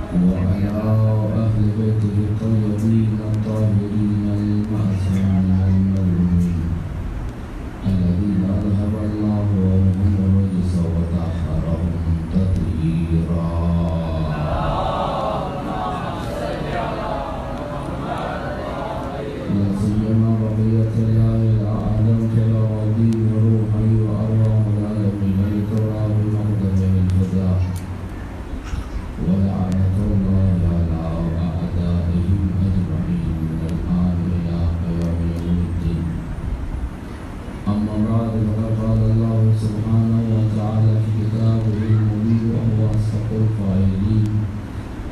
وعلى أهل بيته الطيبين الطاهرين المعصومين المظلومين الذين أذهب الله عنهم الرجس وطهرهم تطهيرا. لا سيما بقية الله الأعلم كالأراضين روحا وأرواح العالمين لتراب المقدم الفداء ولعنة الله على أعدائهم أجمعين من الآن إلى قيام يوم الدين. أما بعد فقد قال الله سبحانه وتعالى في كتابه المبين وهو أصدق القائلين: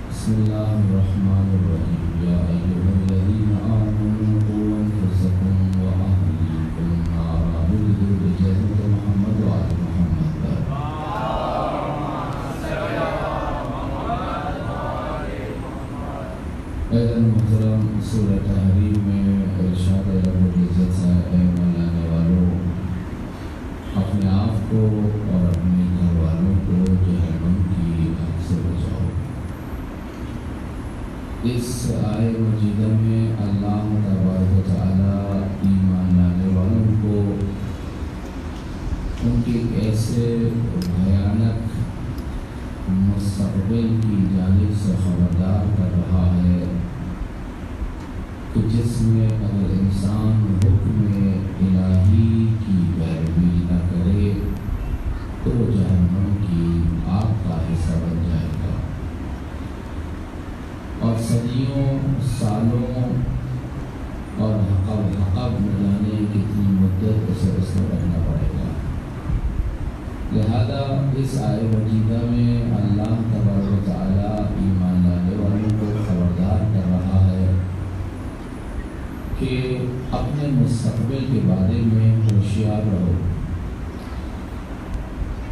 بسم الله الرحمن الرحيم. يا أيها الذين آمنوا قوا أنفسكم وأهليكم نارا. بالذكر جنة محمد وآل محمد. اذن محترم، سورہ تحریم میں ارشاد رب العزت سے اے مولانے والوں، اپنے آپ کو اور اپنے گھر والوں کو جہنم کی آگ سے بچاؤ۔ اس آیے مجیدہ میں اللہ تبارک و تعالی ایمان لانے والوں کو ان کے ایسے بھیانک مستقبل کی جانب سے خبردار کر رہا ہے کہ جس میں اگر انسان حکم الہی کی پیروی نہ کرے تو جہنم کی آگ کا حصہ بن جائے گا، اور صدیوں سالوں اور حقب نہ جانے کتنی مدت اسے اس کو رکھنا پڑے گا۔ لہذا اس آیے مجیدہ میں اللہ تبارک و تعالی ایمان لانے والوں کو خبردار کر رہا ہے کہ اپنے مستقبل کے بارے میں ہوشیار رہو۔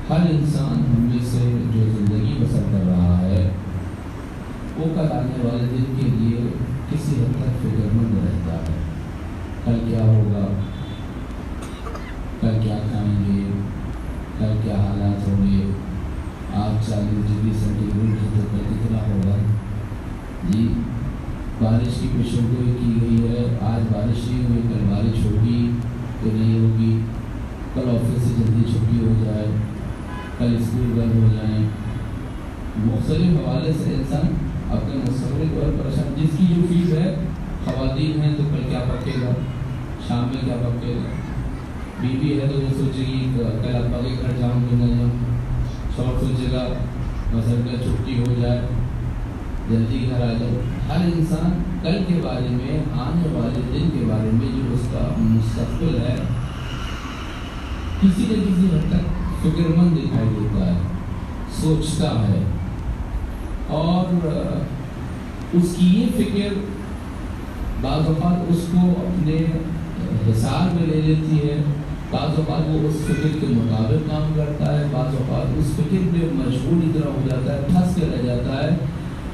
ہر انسان ہم میں سے جو زندگی بسر کر رہا ہے وہ کل آنے والے دن کے لیے کسی حد تک فکر مند رہتا ہے۔ کل کیا ہوگا، کل کیا کھائیں گے، کل کیا حالات ہوں گے، آج 40 ڈگری سینٹی گریڈ ہے تو کل کتنا ہوگا، جی بارش کی پیشگوئی کی گئی ہے، آج بارش نہیں ہوئی کل بارش ہوگی تو نہیں ہوگی، کل آفس سے جلدی چھٹی ہو جائے، کل اسکول بند ہو جائیں۔ مختلف حوالے سے انسان اپنے مستقبل کو پریشان، جس کی جو فیس ہے، خواتین ہیں تو کل کیا پکے گا، شام میں کیا پکے گا، بیوی ہے تو وہ سوچے گی کل ابا کے گھر جاؤں کہ نہ جاؤں، شوہر سوچے گا مثلا کل چھٹی ہو جائے جلدی گھر آ جاؤ۔ ہر انسان کل کے بارے میں، آنے والے دن کے بارے میں جو اس کا مستقبل ہے کسی نہ کسی حد تک فکر مند دکھائی دیتا ہے، سوچتا ہے، اور اس کی یہ فکر بعض اوقات اس کو اپنے حساب میں لے لیتی ہے، بعض اوقات وہ اس فکر کے مطابق کام کرتا ہے، بعض اوقات اس فکر میں مشغول اتنا ہو جاتا ہے، پھنس کے رہ جاتا ہے،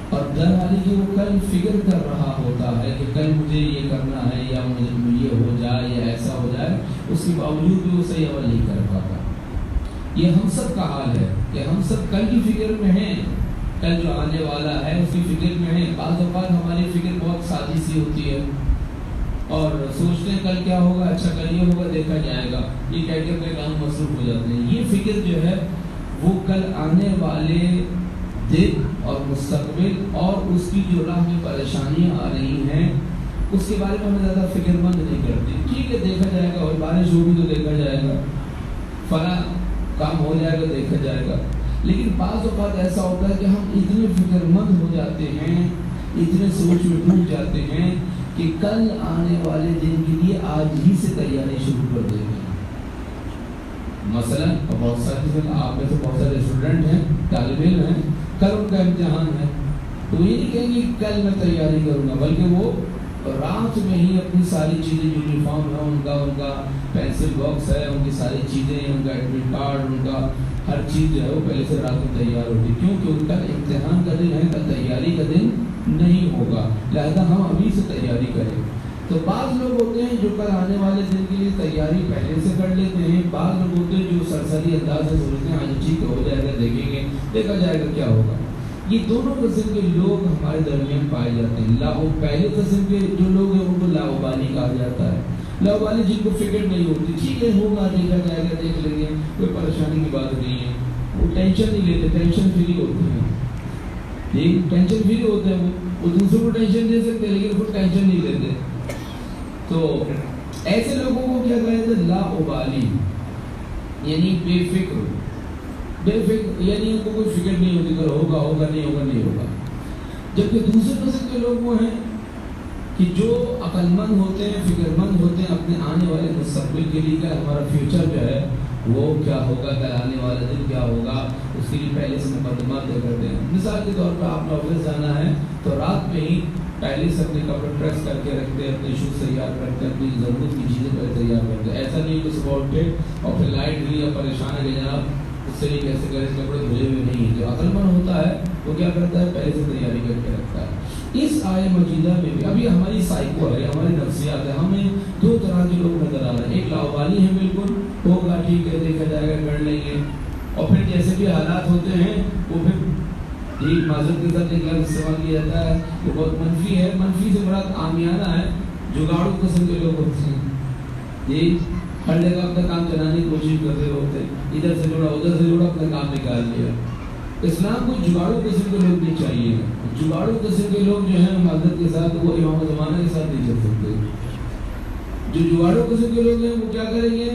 اور در حالی کہ وہ کل فکر کر رہا ہوتا ہے کہ کل مجھے یہ کرنا ہے یا مجھے یہ ہو جائے یا ایسا ہو جائے، اس کے باوجود بھی وہ صحیح عمل نہیں کر پاتا۔ یہ ہم سب کا حال ہے کہ ہم سب کل کی فکر میں ہیں، کل جو آنے والا ہے اس کی فکر میں ہیں۔ بعض اوقات ہماری فکر بہت سادی سی ہوتی ہے اور سوچتے ہیں کل کیا ہوگا، اچھا کل یہ ہوگا دیکھا جائے گا، یہ کہہ کے اپنے کام مصروف ہو جاتے ہیں۔ یہ فکر جو ہے وہ کل آنے والے دن اور مستقبل اور اس کی جو راہ میں پریشانیاں آ رہی ہیں اس کے بارے میں ہمیں زیادہ فکر مند نہیں کرتے۔ ٹھیک ہے دیکھا جائے گا، اور بارش ہوگی تو دیکھا جائے گا، فلاں کام ہو جائے گا دیکھا جائے گا۔ لیکن بعض اوقات ایسا ہوتا ہے کہ ہم اتنے فکر مند ہو جاتے ہیں، اتنے سوچ میں ڈوب جاتے ہیں کہ کل آنے والے دن کے لیے آج ہی سے تیاری شروع کر دیں گے۔ مثلا بہت سارے آپ میں سے بہت سارے اسٹوڈنٹ ہیں، طالب علم ہیں، کل ان کا امتحان ہے تو یہ نہیں کہیں گے کل میں تیاری کروں گا، بلکہ وہ رات میں ہی اپنی ساری چیزیں، یونیفارم ہے ان کا پینسل باکس ہے، ان کی ساری چیزیں، ان کا ایڈمٹ کارڈ، ان کا ہر چیز جو ہے وہ پہلے سے رات میں تیار ہوتی ہے، کیونکہ ان کا امتحان کا دن ہے، کل تیاری کا دن نہیں ہوگا، لہذا ہم ابھی سے تیاری کریں۔ تو بعض لوگ ہوتے ہیں جو کل آنے والے دن کے لیے تیاری پہلے سے کر لیتے ہیں، بعض لوگ ہوتے ہیں جو سرسری انداز سے سوچتے ہیں آج ٹھیک ہو جائے گا، دیکھیں گے دیکھا جائے گا کیا ہوگا۔ یہ دونوں قسم کے لوگ ہمارے درمیان پائے جاتے ہیں۔ پہلے قسم کے جو لوگ ہیں ان کو لاؤبالی کہا جاتا ہے، لاؤبالی جن کو فکر نہیں ہوتی، ٹھیک ہے ہوگا دیکھا جائے گا دیکھ لیں گے کوئی پریشانی کی بات نہیں ہے، وہ ٹینشن نہیں لیتے، ٹینشن فری ہوتے ہیں، ٹھیک ٹینشن فری ہوتے ہیں، وہ دوسروں کو ٹینشن دے سکتے ہیں لیکن خود ٹینشن نہیں لیتے۔ تو ایسے لوگوں کو کیا کہا جاتا ہے؟ لاؤبالی، یعنی بے فکر، بے فکر یعنی ان کو کوئی فکر نہیں ہوتی کہ ہوگا ہوگا نہیں ہوگا نہیں ہوگا۔ جبکہ دوسرے قسم کے لوگ وہ ہیں کہ جو عقل مند ہوتے ہیں، فکر مند ہوتے ہیں اپنے آنے والے مستقبل کے لیے، کہ ہمارا فیوچر جو ہے وہ کیا ہوگا، کل آنے والا دن کیا ہوگا، اس کے لیے پہلے سے مقدمات طے کرتے ہیں۔ مثال کے طور پر آپ نے آفس جانا ہے تو رات میں ہی پہلے سے اپنے کپڑے پریس کر کے رکھتے ہیں، اپنے شوز تیار کرتے ہیں، اپنی ضرورت کی چیزیں پہلے تیار کرتے ہیں۔ ایسا نہیں کہ صبح اٹھے اور پھر لائٹ ہوئی یا پریشان ہے کہ جناب اس سے نہیں کیسے کرے، کپڑے دھلے ہوئے نہیں ہیں۔ جو عقل مند ہوتا ہے وہ کیا کرتا ہے؟ پہلے سے تیاری کر کے رکھتا ہے۔ اس آیہ مجیدہ میں بھی ابھی ہماری سائیکو ہے، ہماری نفسیات ہے، ہمیں دو طرح کے لوگ نظر آ رہے ہیں۔ ایک لاؤبالی ہے، بالکل ہوگا ٹھیک ہے دیکھا جائے گا کر لیں گے، اور پھر جیسے بھی حالات ہوتے ہیں وہ پھر ایک معذرت کے ساتھ ایک لفظ استعمال کیا جاتا ہے وہ بہت منفی ہے، منفی سے مراد عامیانہ ہے، جگاڑو قسم کے لوگ ہوتے ہیں، یہ ہر جگہ اپنا کام چلانے کی کوشش کرتے ہوتے ہیں، ادھر سے جوڑا ادھر سے جوڑا اپنا کام نکال لیا۔ اسلام کو جگاڑو قسم کے لوگ نہیں چاہیے، جگاڑو قسم کے لوگ جو ہیں معذرت کے ساتھ وہ امام زمانہ کے ساتھ نہیں چل سکتے۔ جو جگاڑو قسم کے لوگ ہیں وہ کیا کریں گے؟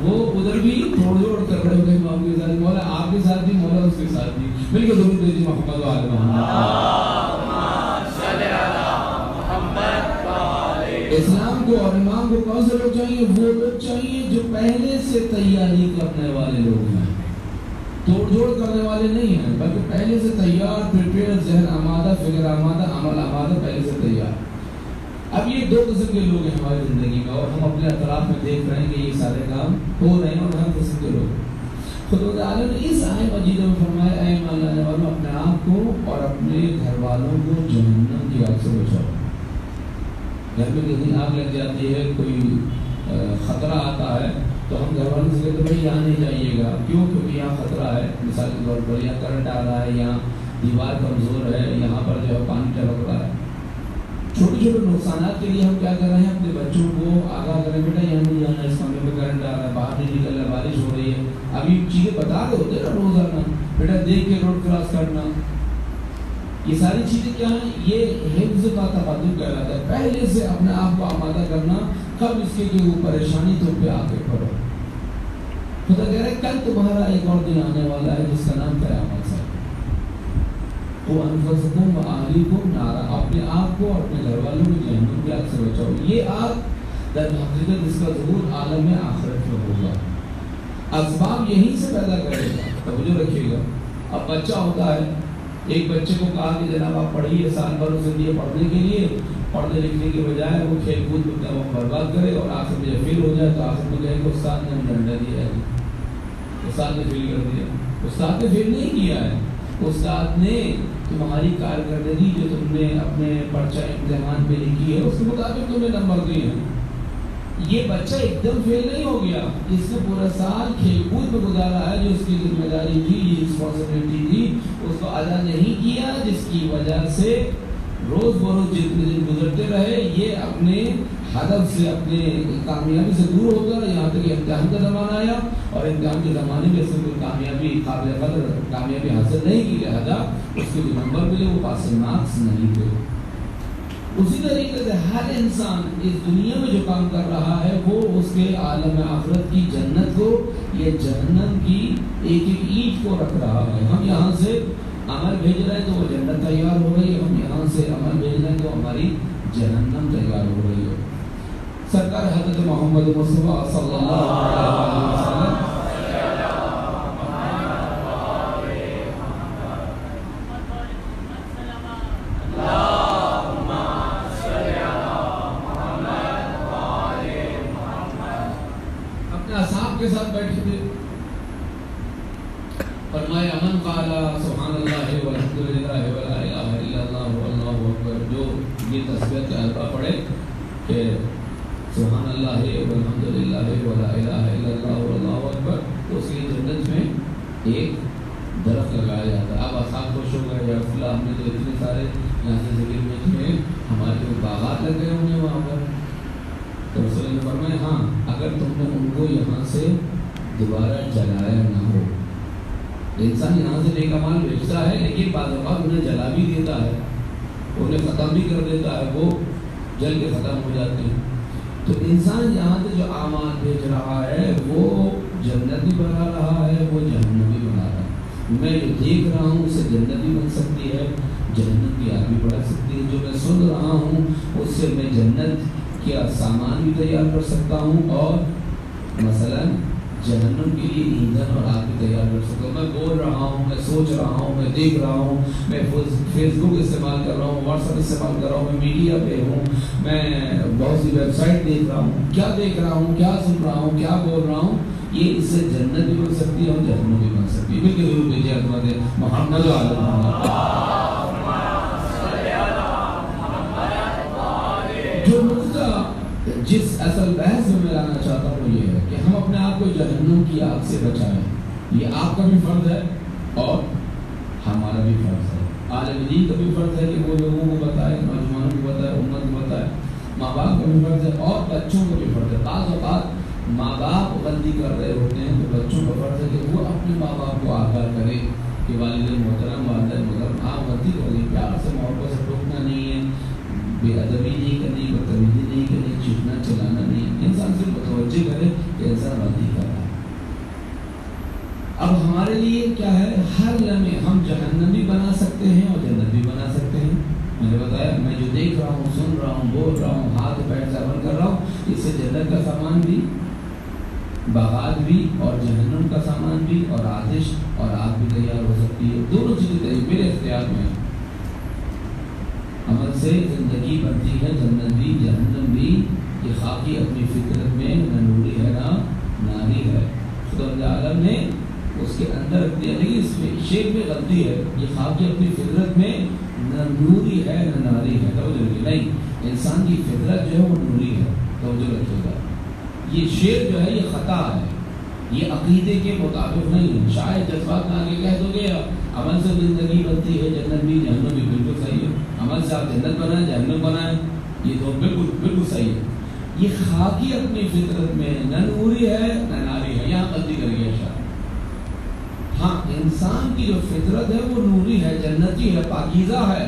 وہ ادھر بھی توڑ جوڑ کر رہے ہوگے امام کے ساتھ، مولا آپ کے ساتھ بھی مولا اس کے ساتھ بھی، مل کے ضرور دیجیے محمد و آل محمد۔ اسلام کو اور امام کو کون سے لوگ چاہیے؟ وہ لوگ چاہیے جو پہلے سے تیاری کرنے والے لوگ ہیں، توڑ جوڑ کرنے والے نہیں ہیں، بلکہ پہلے سے تیار، پریپیئر، ذہن آمادہ، فکر آمادہ، عمل آمادہ، پہلے سے تیار۔ اب یہ دو قسم کے لوگ ہیں ہماری زندگی میں، اور ہم اپنے اطراف میں دیکھ رہے ہیں کہ یہ سارے کام ہو رہے ہیں، اور ہر قسم کے لوگ۔ خدا تعالیٰ نے اس آیت مجیدہ میں فرمایا اے ایمان لانے والوں اپنے آپ کو اور اپنے گھر والوں کو جہنم کی آگ سے بچاؤ۔ گھر میں کہیں آگ لگ جاتی ہے، کوئی خطرہ آتا ہے تو ہم گھر والوں سے کہتے ہیں بھائی یہاں نہیں جائیے گا، کیوں؟ کیونکہ یہاں خطرہ ہے، مثال کے طور پر یہاں کرنٹ آ رہا ہے، یہاں دیوار کمزور ہے، یہاں پر جو ہے پانی ٹپک رہا ہے۔ چھوٹے چھوٹے نقصانات کے لیے ہم کیا کر رہے ہیں؟ اپنے بچوں کو آگاہ کریں بیٹا یہاں نہیں جانا، اس کمرے میں کرنٹ آ رہا ہے، باہر نہیں نکلنا، بارش ہو رہی ہے۔ ابھی چیزیں بتا رہے ہوتے ہیں نا روزانہ، بیٹا دیکھ کے روڈ کراس کرنا۔ یہ ساری چیزیں کیا ہیں؟ یہ حفظ کا تقدم کہلاتا ہے، پہلے سے اپنے آپ کو آمادہ کرنا، کب اس کے کہ وہ پریشانی تو پہ آ کے پڑو۔ خدا کہہ رہا ہے کل تمہارا ایک اور دن آنے والا ہے جس کا نام قیامت ہے۔ وَأَنفُسَكُمْ وَأَهْلِيكُمْ نَارًا، اپنے آپ کو اور اپنے گھر والوں کو جہنم کی آگ سے بچاؤ۔ یہ آگ در حقیقت اس کا ظہور عالم آخرت میں ہوگا، اسباب یہیں سے پیدا کرے گا۔ توجہ رکھیے گا، اب بچہ ہوتا ہے، ایک بچے کو کہا کہ جناب آپ پڑھیے، سال بھر اسے دیے پڑھنے کے لیے، پڑھنے لکھنے کے بجائے وہ کھیل کود میں اپنا وقت برباد کرے، اور آخر میں جب فیل ہو جائے تو آخر میں کہے کہ استاد نے ڈنڈا دیا ہے، استاد نے فیل کر دیا۔ استاد نے فیل نہیں کیا ہے، استاد نے تمہاری کارکردگی جو تم نے اپنے پرچہ امتحان پہ لکھی ہے اس کے مطابق تمہیں نمبر دیے ہیں۔ یہ بچہ ایک دم فیل نہیں ہو گیا، اس نے پورا سال کھیل کود میں گزارا ہے، جو اس کی ذمہ داری تھی، یہ رسپانسبلٹی تھی، اس کو ادا نہیں کیا، جس کی وجہ سے روز بروز جتنے دن گزرتے رہے یہ اپنے ہدف سے، اپنے کامیابی سے دور ہوتا رہا، یہاں تک امتحان کا زمانہ آیا، اور امتحان کے زمانے میں اس نے کوئی کامیابی قابل قدر کامیابی حاصل نہیں کی، لہذا اس کے جو نمبر ملے وہ پاسنگ مارکس نہیں تھے۔ اسی طریقے سے ہر انسان اس دنیا میں جو کام کر رہا ہے وہ اس کے عالم آخرت کی جنت کو یا جہنم کی ایک ایک اینٹ کو رکھ رہا ہے۔ ہم یہاں سے عمل بھیج رہے ہیں تو وہ جنت تیار ہو رہی ہے، ہم یہاں سے عمل بھیج رہے ہیں تو ہماری جہنم تیار ہو رہی ہے۔ سرکار حضرت محمد مصطفیٰ صلی اللہ علیہ وسلم اپنے اصحاب کے ساتھ بیٹھے تھے، فرمایا من قال سبحان اللہ والحمد للہ ولا الہ الا اللہ واللہ اکبر، جو یہ تسبیح کا حلقہ پڑھے کہ سبحان اللہ والحمد للہ ولا الہ الا اللہ واللہ اکبر، تو اس کی جنت میں ایک درخت لگایا جاتا ہے۔ اب اصحاب خوش ہو گئے، ہمیں تو اتنے سارے یہاں سے ذکر میں ہمارے وہ باغات لگ گئے ہوں گے وہاں پر. تو رسول نے فرمایا ہاں اگر تم نے ان کو یہاں سے دوبارہ جلایا نہ ہو. انسان یہاں سے نیک اعمال بھیجتا ہے لیکن بعض اوقات انہیں جلا بھی دیتا ہے, انہیں ختم بھی کر دیتا ہے, وہ جل کے ختم ہو جاتے ہیں. تو انسان یہاں سے جو اعمال بھیج رہا ہے وہ جنت بھی بنا رہا ہے, وہ جہنم بھی بنا رہا ہے. میں جو دیکھ رہا ہوں اسے جنت بھی بن سکتی ہے, جہنم کی آگ بھی بڑھ سکتی ہے. جو میں سن رہا ہوں اس سے میں جنت کا سامان بھی تیار کر سکتا ہوں اور مثلا جہنم کے لیے ایندھن اور آگ بھی تیار کر سکتا ہوں. میں بول رہا ہوں, میں سوچ رہا ہوں, میں دیکھ رہا ہوں, میں فیس بک استعمال کر رہا ہوں, واٹس ایپ استعمال کر رہا ہوں, میں میڈیا پہ ہوں, میں بہت سی ویب سائٹ دیکھ رہا ہوں. کیا دیکھ رہا ہوں, کیا سن رہا ہوں, کیا بول رہا ہوں, یہ اس سے جنت بھی بن سکتی ہے اور جہنم بھی بن سکتی ہے. بالکل ضرور بھیجیے حضرت محمد جو نقطہ جس اصل بحث میں لانا چاہتا ہوں یہ ہے کہ ہم اپنے آپ کو جہنم کی آگ سے بچائیں. یہ آپ کا بھی فرض ہے اور ہمارا بھی فرض ہے, عالم دین کا بھی فرض ہے کہ وہ لوگوں کو بتائے, نوجوانوں کو بتائے, امت کو بتائے. ماں باپ کا بھی فرض ہے اور بچوں کو بھی فرض ہے. بعض اوقات ماں باپ غلطی کر رہے ہوتے ہیں تو بچوں کا فرض ہے کہ وہ اپنے ماں باپ کو آگاہ کرے کہ والد محترم, والدہ محترم, آپ غلطی کریں, پیار سے محبت سے ٹوکنا نہیں ہے, بے ادبی نہیں کرنی, بدتمیزی نہیں کرنی, چیخنا چلانا نہیں. انسان صرف متوجہ کرے کہ انسان غلطی کر رہا ہے. اب ہمارے لیے کیا ہے, ہر لمحے ہم جہنم بھی بنا سکتے ہیں اور جنت بھی بنا سکتے ہیں. میں نے بتایا میں جو دیکھ رہا ہوں, سن رہا ہوں, بول رہا ہوں, ہاتھ پیر سے عمل کر رہا ہوں, اس سے جنت کا سامان بھی, باغات بھی اور جہنم کا سامان بھی اور آتش اور آگ بھی تیار ہو سکتی ہے. دونوں چیزیں میرے اختیار میں ہیں. عمل سے زندگی بنتی ہے, جنت بھی جہنم بھی. یہ خاکی اپنی فطرت میں نہ نوری ہے نہ ناری ہے. خدا عالم نے اس کے اندر لیکن اس میں شیخ میں غلطی ہے. یہ خاکی اپنی فطرت میں نہ نوری ہے نہ ناری ہے. توجہ نہیں, انسان کی فطرت جو ہے وہ نوری ہے. توجہ رکھیے گا, یہ شعر جو ہے یہ خطا ہے, یہ عقیدے کے مطابق نہیں ہے. شاید جذبات میں آگے کہہ دو گے عمل سے زندگی بنتی ہے, جنت بھی جہنم بھی, بالکل صحیح ہے. عمل سے آپ جنت بنائیں, جہنم بنائیں, یہ تو بالکل بالکل صحیح ہے. یہ خاکی اپنی فطرت میں نہ نوری ہے نہ ناری ہے, یہاں غلطی کر گیا شاید. ہاں انسان کی جو فطرت ہے وہ نوری ہے, جنتی ہے, پاکیزہ ہے.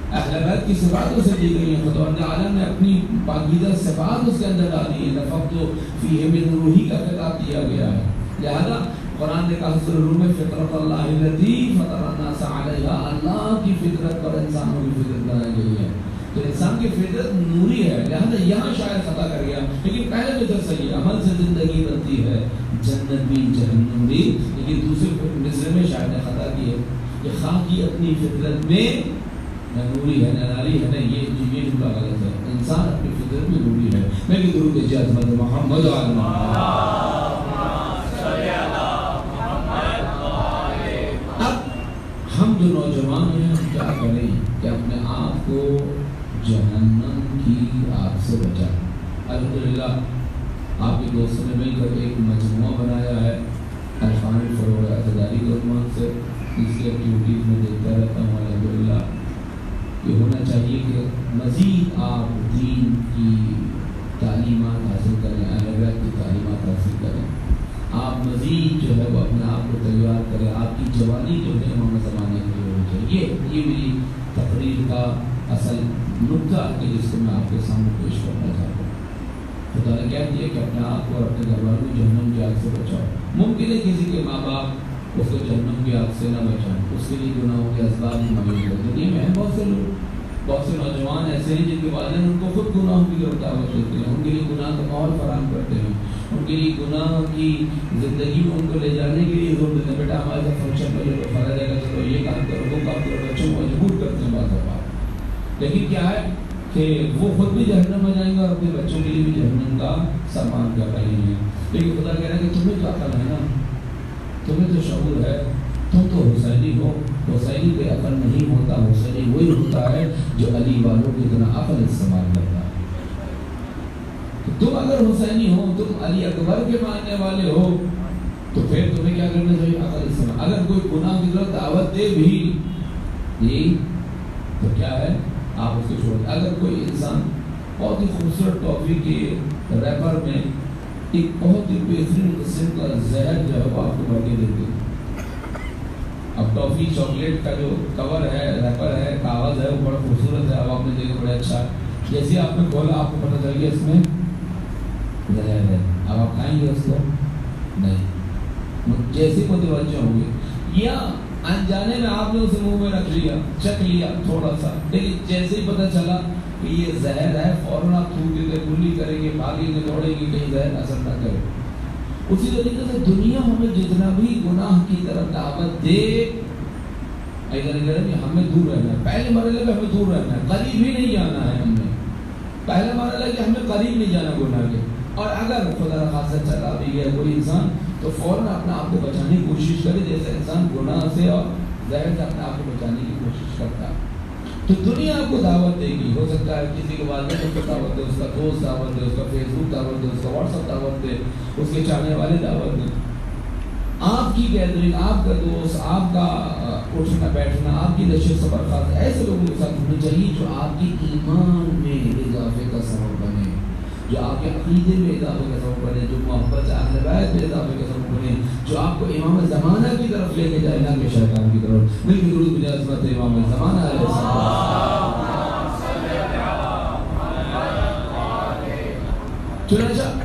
اہل بیت کی صفات اسے دی گئی ہیں. خدا عالم نے اپنی پاکیزہ صفات اس کے اندر ڈالی ہیں. نفخت فیہ من روحی کا خطاب دیا گیا ہے. لہذا قرآن نے کہا سورۃ الروم میں فطرت اللہ التی فطر الناس علیہا, اللہ کی فطرت پر انسانوں کی فطرت بنائی گئی ہے. تو انسان کی فطرت نوری ہے, لہذا یہاں شاید خطا کر گیا. لیکن پہلے بھی تو صحیح ہے, عمل سے زندگی بنتی ہے, جنت بھی جہنم بھی. لیکن دوسرے مصرے میں شاید نے خطا کی ہے کہ خاکی اپنی فطرت میں نہ نوری ہے نہ ناری ہے. یہ جملہ غلط ہے. انسان اپنی فطرت میں نوری ہے. میں بھی درود بھیجیے حضرت محمد ہم جو نوجوان ہیں ہم کیا کریں کہ اپنے آپ کو جہنم کی آگ سے بچائیں. الحمدللہ آپ کے دوستوں نے مل کر ایک مجموعہ بنایا ہے عرفان الفروغ اعتدالی کے عنوان سے. اس کی ایکٹیویٹیز میں دیکھتا رہتا ہوں. الحمدللہ یہ ہونا چاہیے کہ مزید آپ دین کی تعلیمات حاصل کریں, اہل بیت کی تعلیمات حاصل کریں. آپ مزید جو ہے وہ اپنے آپ کو تیار کریں. آپ کی جوانی جو ہے امام زمانے کے لیے ہونی چاہیے. یہ میری تقریر کا اصل نقطہ ہے جس کو میں آپ کے سامنے پیش کرنا چاہتا ہوں. خدا نے کہہ دیا کہ اپنے آپ کو اور اپنے گھر والوں کو جہنم کی آگ سے بچاؤ. ممکن ہے کسی کے ماں باپ اس کو جہنم کی آگ سے نہ بچائیں, اس کے لیے گناہوں کے اسباب بھی موجود ہیں. دنیا میں بہت سے لوگ, بہت سے نوجوان ایسے ہیں جن کے والدین ان کو خود گناہوں کی طرف دعوت دیتے ہیں, ان کے لیے گناہ کا ماحول فراہم کرتے ہیں, ان کے لیے گناہ کی زندگی میں ان کو لے جانے کے لیے زور دیتے ہیں. بیٹا ہمارے ساتھ فنکشن میں چلو, پڑھا جائے گا, چلو یہ کام کرو, وہ کام کرو. بچوں کو مجبور کرتے ہیں بعض اوقات. لیکن کیا ہے کہ وہ خود بھی جہنم میں جائیں گے اور اپنے بچوں کے لیے بھی جہنم کا سامان کر رہے ہیں. لیکن خدا کہہ رہا ہے کہ تمہیں تو عقل ہے نا, تمہیں تو شعور ہے, تم تو حسینی ہو. حسینی بے عقل نہیں ہوتا, حسینی وہی ہوتا ہے جو علی والوں کی طرح عقل استعمال کرتا ہے. تم اگر حسینی ہو, تم علی اکبر کے ماننے والے ہو, تو پھر تمہیں کیا کرنا چاہیے؟ عقل استعمال. اگر کوئی گناہ کی طرف دعوت دے بھی جی تو کیا ہے آپ اس کو چھوڑ دیں. اگر کوئی انسان بہت ہی خوبصورت ٹافی کے ریپر میں ایک بہت ہی بہترین قسم کا زہر جو ہے وہ آپ کو بھر کے دے دے. اب ٹافی چاکلیٹ کا جو کور ہے ریپر ہے کاغذ ہے وہ بڑا خوبصورت ہے. اب آپ نے دیکھا بڑا اچھا جیسے آپ نے کھولا آپ کو پتہ چل گیا اس میں زہر ہے. اب آپ کھائیں گے اس کو نہیں. جیسے متوجہ ہوں گے یا انجانے میں آپ نے اسے منہ میں رکھ لیا چکھ لیا تھوڑا سا لیکن جیسے ہی پتہ چلا کہ یہ زہر ہے فوراً آپ تھوک دیں گے کلی کریں گے بھاگیں گے دوڑیں گے کہیں زہر اثر نہ کرے. اسی طریقے سے دنیا ہمیں جتنا بھی گناہ کی طرف دعوت دے ہمیں دور رہنا ہے. پہلے مرحلے میں ہمیں دور رہنا ہے قریب ہی نہیں جانا ہے. ہم نے پہلا مرحلہ ہے کہ ہمیں قریب نہیں جانا گناہ کے. اور اگر خدا نخواستہ چلا بھی گیا کوئی انسان تو فوراً اپنے آپ کو بچانے کی کوشش کرے جیسے انسان گناہ سے اور زہر سے اپنے آپ کو بچانے کی کوشش کرتا ہے. تو دنیا آپ کو دعوت دے گی. ہو سکتا ہے کسی کے والدین کو دعوت دے اس کا دوست دعوت دے اس کا فیس بک دعوت دے اس کا واٹس ایپ دعوت دے اس کے چاہنے والے دعوت دے. آپ کی گیدرنگ آپ کا دوست آپ کا اٹھنا بیٹھنا آپ کی نشست و برخاست ایسے لوگوں کے ساتھ ہونا چاہیے جو آپ کے ایمان میں اضافے کا سبب بنے جو آپ کے عقیدے میں اضافے کا سبب بنے جو محبت اہل بیت میں اضافے کا سبب بنے جو آپ کو امام زمانہ کی طرف لے کے جائے نہ کہ شیطان کی طرف. مل کے درود بجائے عظمت امام زمانہ علیہ السلام. چنانچہ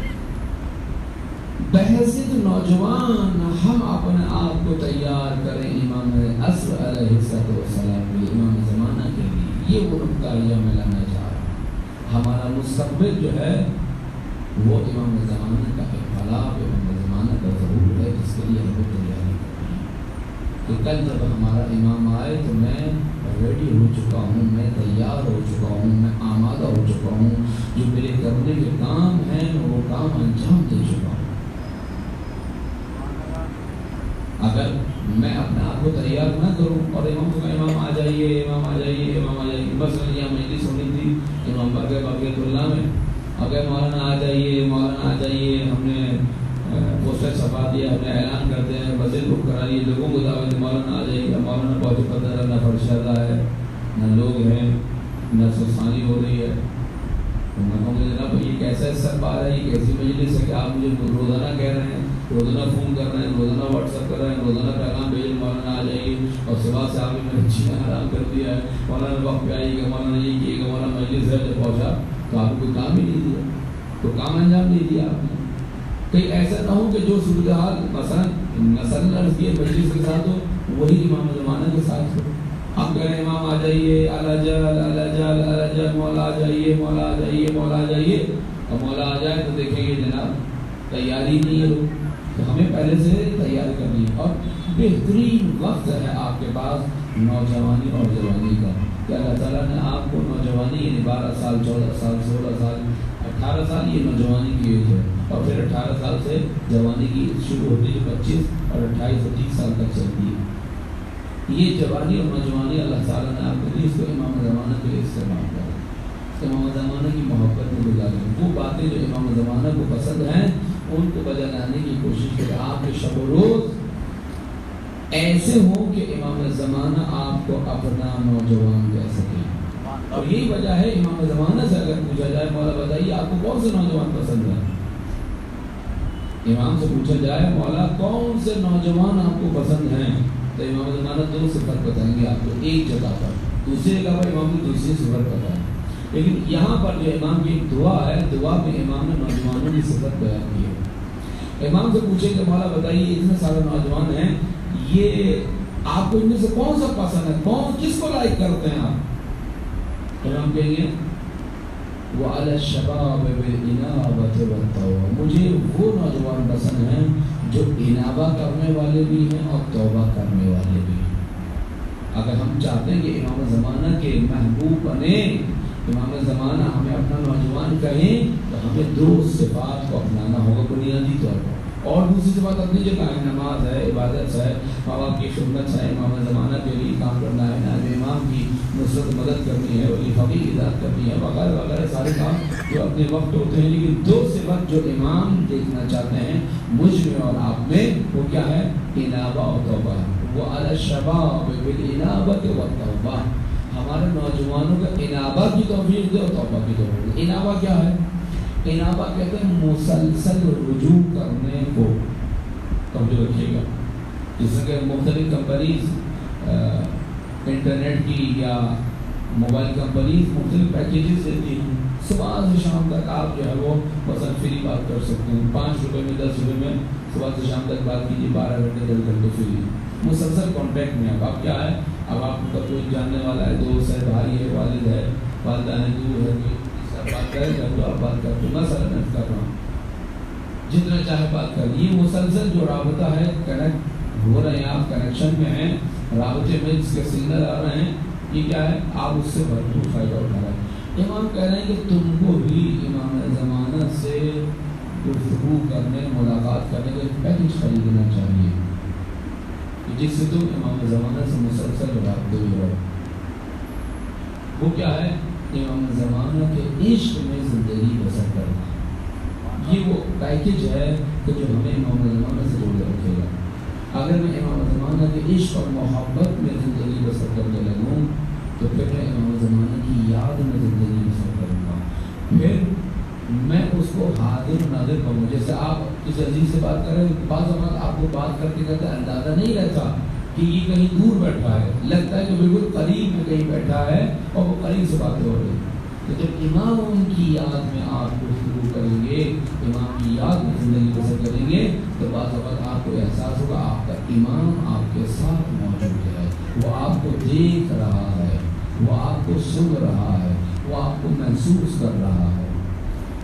بحیثیت نوجوان ہم اپنے آپ کو تیار کریں امام عصر علیہ السلام کے امام زمانہ کے لیے. یہ وہ نقطہ میں لانا چاہ رہا ہوں. ہمارا مستقبل جو ہے وہ امام زمانہ کا انقلاب امام زمانہ کا ضرور ہے جس کے لیے ہمیں تیاری کرنی ہے کہ کل جب ہمارا امام آئے تو میں ریڈی ہو چکا ہوں میں تیار ہو چکا ہوں میں آمادہ ہو چکا ہوں جو میرے کرنے کے کام ہیں وہ کام انجام دے چکا ہوں. اگر میں اپنے آپ کو تیار نہ کروں اور امام کو امام آ جائیے امام آ جائیے امام آ جائیے بس یہاں مجلس ہونی تھی امام بقیت اللہ میں اگر مولانا آ جائیے مولانا آ جائیے ہم نے پوسٹر چھپا دیا ہم نے اعلان کرتے ہیں بسیں بک کرائیے لوگوں کو دعوت مولانا آ جائیے. مولانا بہت قدر نہ فرشادہ ہے نہ لوگ ہیں نہ سسانی ہو رہی ہے. میں کہوں گا جناب یہ کیسا استقبال ہے یہ کیسی مجلس ہے کہ آپ مجھے روزانہ کہہ رہے ہیں روزانہ فون کر رہے ہیں روزانہ واٹس ایپ کر رہے ہیں روزانہ پیغام بھیجیں مولانا آ جائیے اور صبح سے آپ نے چیزیں حرام کر دیا ہے مولانا وقت پہ آئیے گا مولانا یہ کیے گا مولانا مجلس ہے جب پہنچا تو آپ کو کوئی کام ہی نہیں دیا کوئی کام انجام نہیں دیا آپ نے. کہیں ایسا نہ ہو کہ جو صورتحال مثلاً عرض کیے مجلس کے ساتھ ہو وہی امام زمانہ کے ساتھ ہو. آپ کہہ رہے ہیں امام آ جائیے الجل مولا آ جائیے مولا آ جائیے مولا آ جائیے اور مولا آ جائے تو دیکھیں گے جناب تیاری نہیں ہے لوگ. تو ہمیں پہلے سے تیاری کرنی ہے اور بہترین وقت ہے آپ کے پاس نوجوانی اور جوانی کا کہ اللہ تعالیٰ نے آپ کو نوجوانی یعنی 12 سال 14 سال 16 سال 18 سال یہ نوجوانی کی ایج ہے اور پھر 18 سال سے جوانی کی شروع ہوتی ہے 25 اور 28 اور 30 سال تک چلتی ہے. یہ جوانی اور نوجوانی اللہ تعالیٰ نے آپ کے لیے اس کو امام زمانہ کے لیے استعمال کرا امام زمانہ کی محبت میں گزارے. وہ باتیں جو امام زمانہ کو پسند ہیں ان کو بجا لانے کی کوشش کرے. آپ کے شب و روز ایسے ہوں کہ امام زمانہ آپ کو اپنا نوجوان کہہ سکے. اور یہی وجہ ہے امام زمانہ سے اگر پوچھا جائے مولا بتائیے آپ کو کون سے نوجوان پسند ہے. امام سے پوچھا جائے مولا کون سے نوجوان آپ کو پسند ہیں تو امام زمانہ 2 صفت بتائیں گے آپ کو ایک جگہ پر. دوسری جگہ پر امام کی دوسری صفت بتائیں. لیکن یہاں پر جو امام کی ایک دعا ہے دعا میں امام نے نوجوانوں کی صفت بیان کی ہے. امام سے پوچھیں کہ مولا بتائیے اتنے سارے نوجوان ہیں یہ آپ کو ان میں سے کون سا پسند ہے کون کس کو لائک کرتے ہیں آپ. امام کہیں گے وَعَلَى الشَّبَابِ بِالْإِنَابَةِ وَالتَّوْبَةِ مجھے وہ نوجوان پسند ہیں جو انابہ کرنے والے بھی ہیں اور توبہ کرنے والے بھی ہیں. اگر ہم چاہتے ہیں کہ امام زمانہ کے محبوب بنے امام زمانہ ہمیں اپنا نوجوان کہیں تو ہمیں 2 صفات کو اپنانا ہوگا بنیادی طور پر. اور دوسری صفات اپنی جگہ ہے نماز ہے عبادت ہے ماں باپ کی خدمت ہے امام زمانہ کے لیے کام کرنا ہے نائب امام کی نصرت مدد کرنی ہے ولی فقیر ہدایت کرنی ہے وغیرہ وغیرہ سارے کام جو اپنے وقت ہوتے ہیں. لیکن 2 صفات جو امام دیکھنا چاہتے ہیں مجھ میں اور آپ میں وہ کیا ہے انابہ اور توبہ ہے. وعلی الشباب بالانابۃ والتوبہ، ہمارے نوجوانوں کو انابہ کی توفیق دے اور توبہ کی توفیق دے۔ انابہ کیا ہے؟ انابہ کہتے ہیں مسلسل رجوع کرنے کو۔ توجہ رکھیے گا، جیسے کہ مختلف کمپنیز انٹرنیٹ کی یا موبائل کمپنیز مختلف پیکیجز دیتی ہیں، صبح سے شام تک آپ جو ہے وہ مثلا فری بات کر سکتے ہیں، 5 روپے میں 10 روپے میں صبح سے شام تک بات کیجیے، 12 گھنٹے 10 گھنٹے فری، مسلسل کانٹیکٹ میں اب کیا ہے، اب آپ کا کوئی جاننے والا ہے، دوست ہے، بھائی ہے، والد ہے، والدہ ہے، دور ہے، بات کرے گا تو آپ بات کرتے ہیں، مثلا میں کر رہا ہوں، جتنا چاہے بات کر، یہ مسلسل جو رابطہ ہے، کنیکٹ ہو رہے ہیں، آپ کنیکشن میں ہیں، رابطے میں جس کے سگنل آ رہے ہیں، یہ کیا ہے، آپ اس سے بھرپور فائدہ اٹھا رہے ہیں۔ امام کہہ رہے ہیں کہ تم کو بھی امام زمانہ سے گفتگو کرنے، ملاقات کرنے کا ایک پیکج خریدنا چاہیے جس سے تم امام زمانہ سے مسلسل رابطے میں رہو۔ وہ کیا ہے؟ امام زمانہ کے عشق میں زندگی بسر کرنا، یہ وہ پیکج ہے کہ جو ہمیں امام زمانہ سے جوڑ رکھے گا۔ اگر میں امام زمانہ کے عشق اور محبت میں زندگی بسر کرنے لگوں تو پھر میں امام زمانہ کی یاد میں زندگی بسر کروں گا، پھر میں اس کو حاضر ناظر کروں۔ جیسے آپ کسی عزیز سے بات کریں، بعض اوقات آپ کو بات کرتے کرتے اندازہ نہیں رہتا کہ یہ کہیں دور بیٹھا ہے، لگتا ہے کہ بالکل قریب میں کہیں بیٹھا ہے اور وہ قریب سے باتیں ہو رہی ہیں۔ تو جب امام کی یاد میں آپ گفتگو کریں گے، امام کی یاد میں زندگی بسر کریں گے، تو بعض اوقات آپ کو احساس ہوگا آپ کا امام آپ کے ساتھ موجود ہے، وہ آپ کو دیکھ رہا ہے، وہ آپ کو سن رہا ہے، وہ آپ کو محسوس کر رہا ہے۔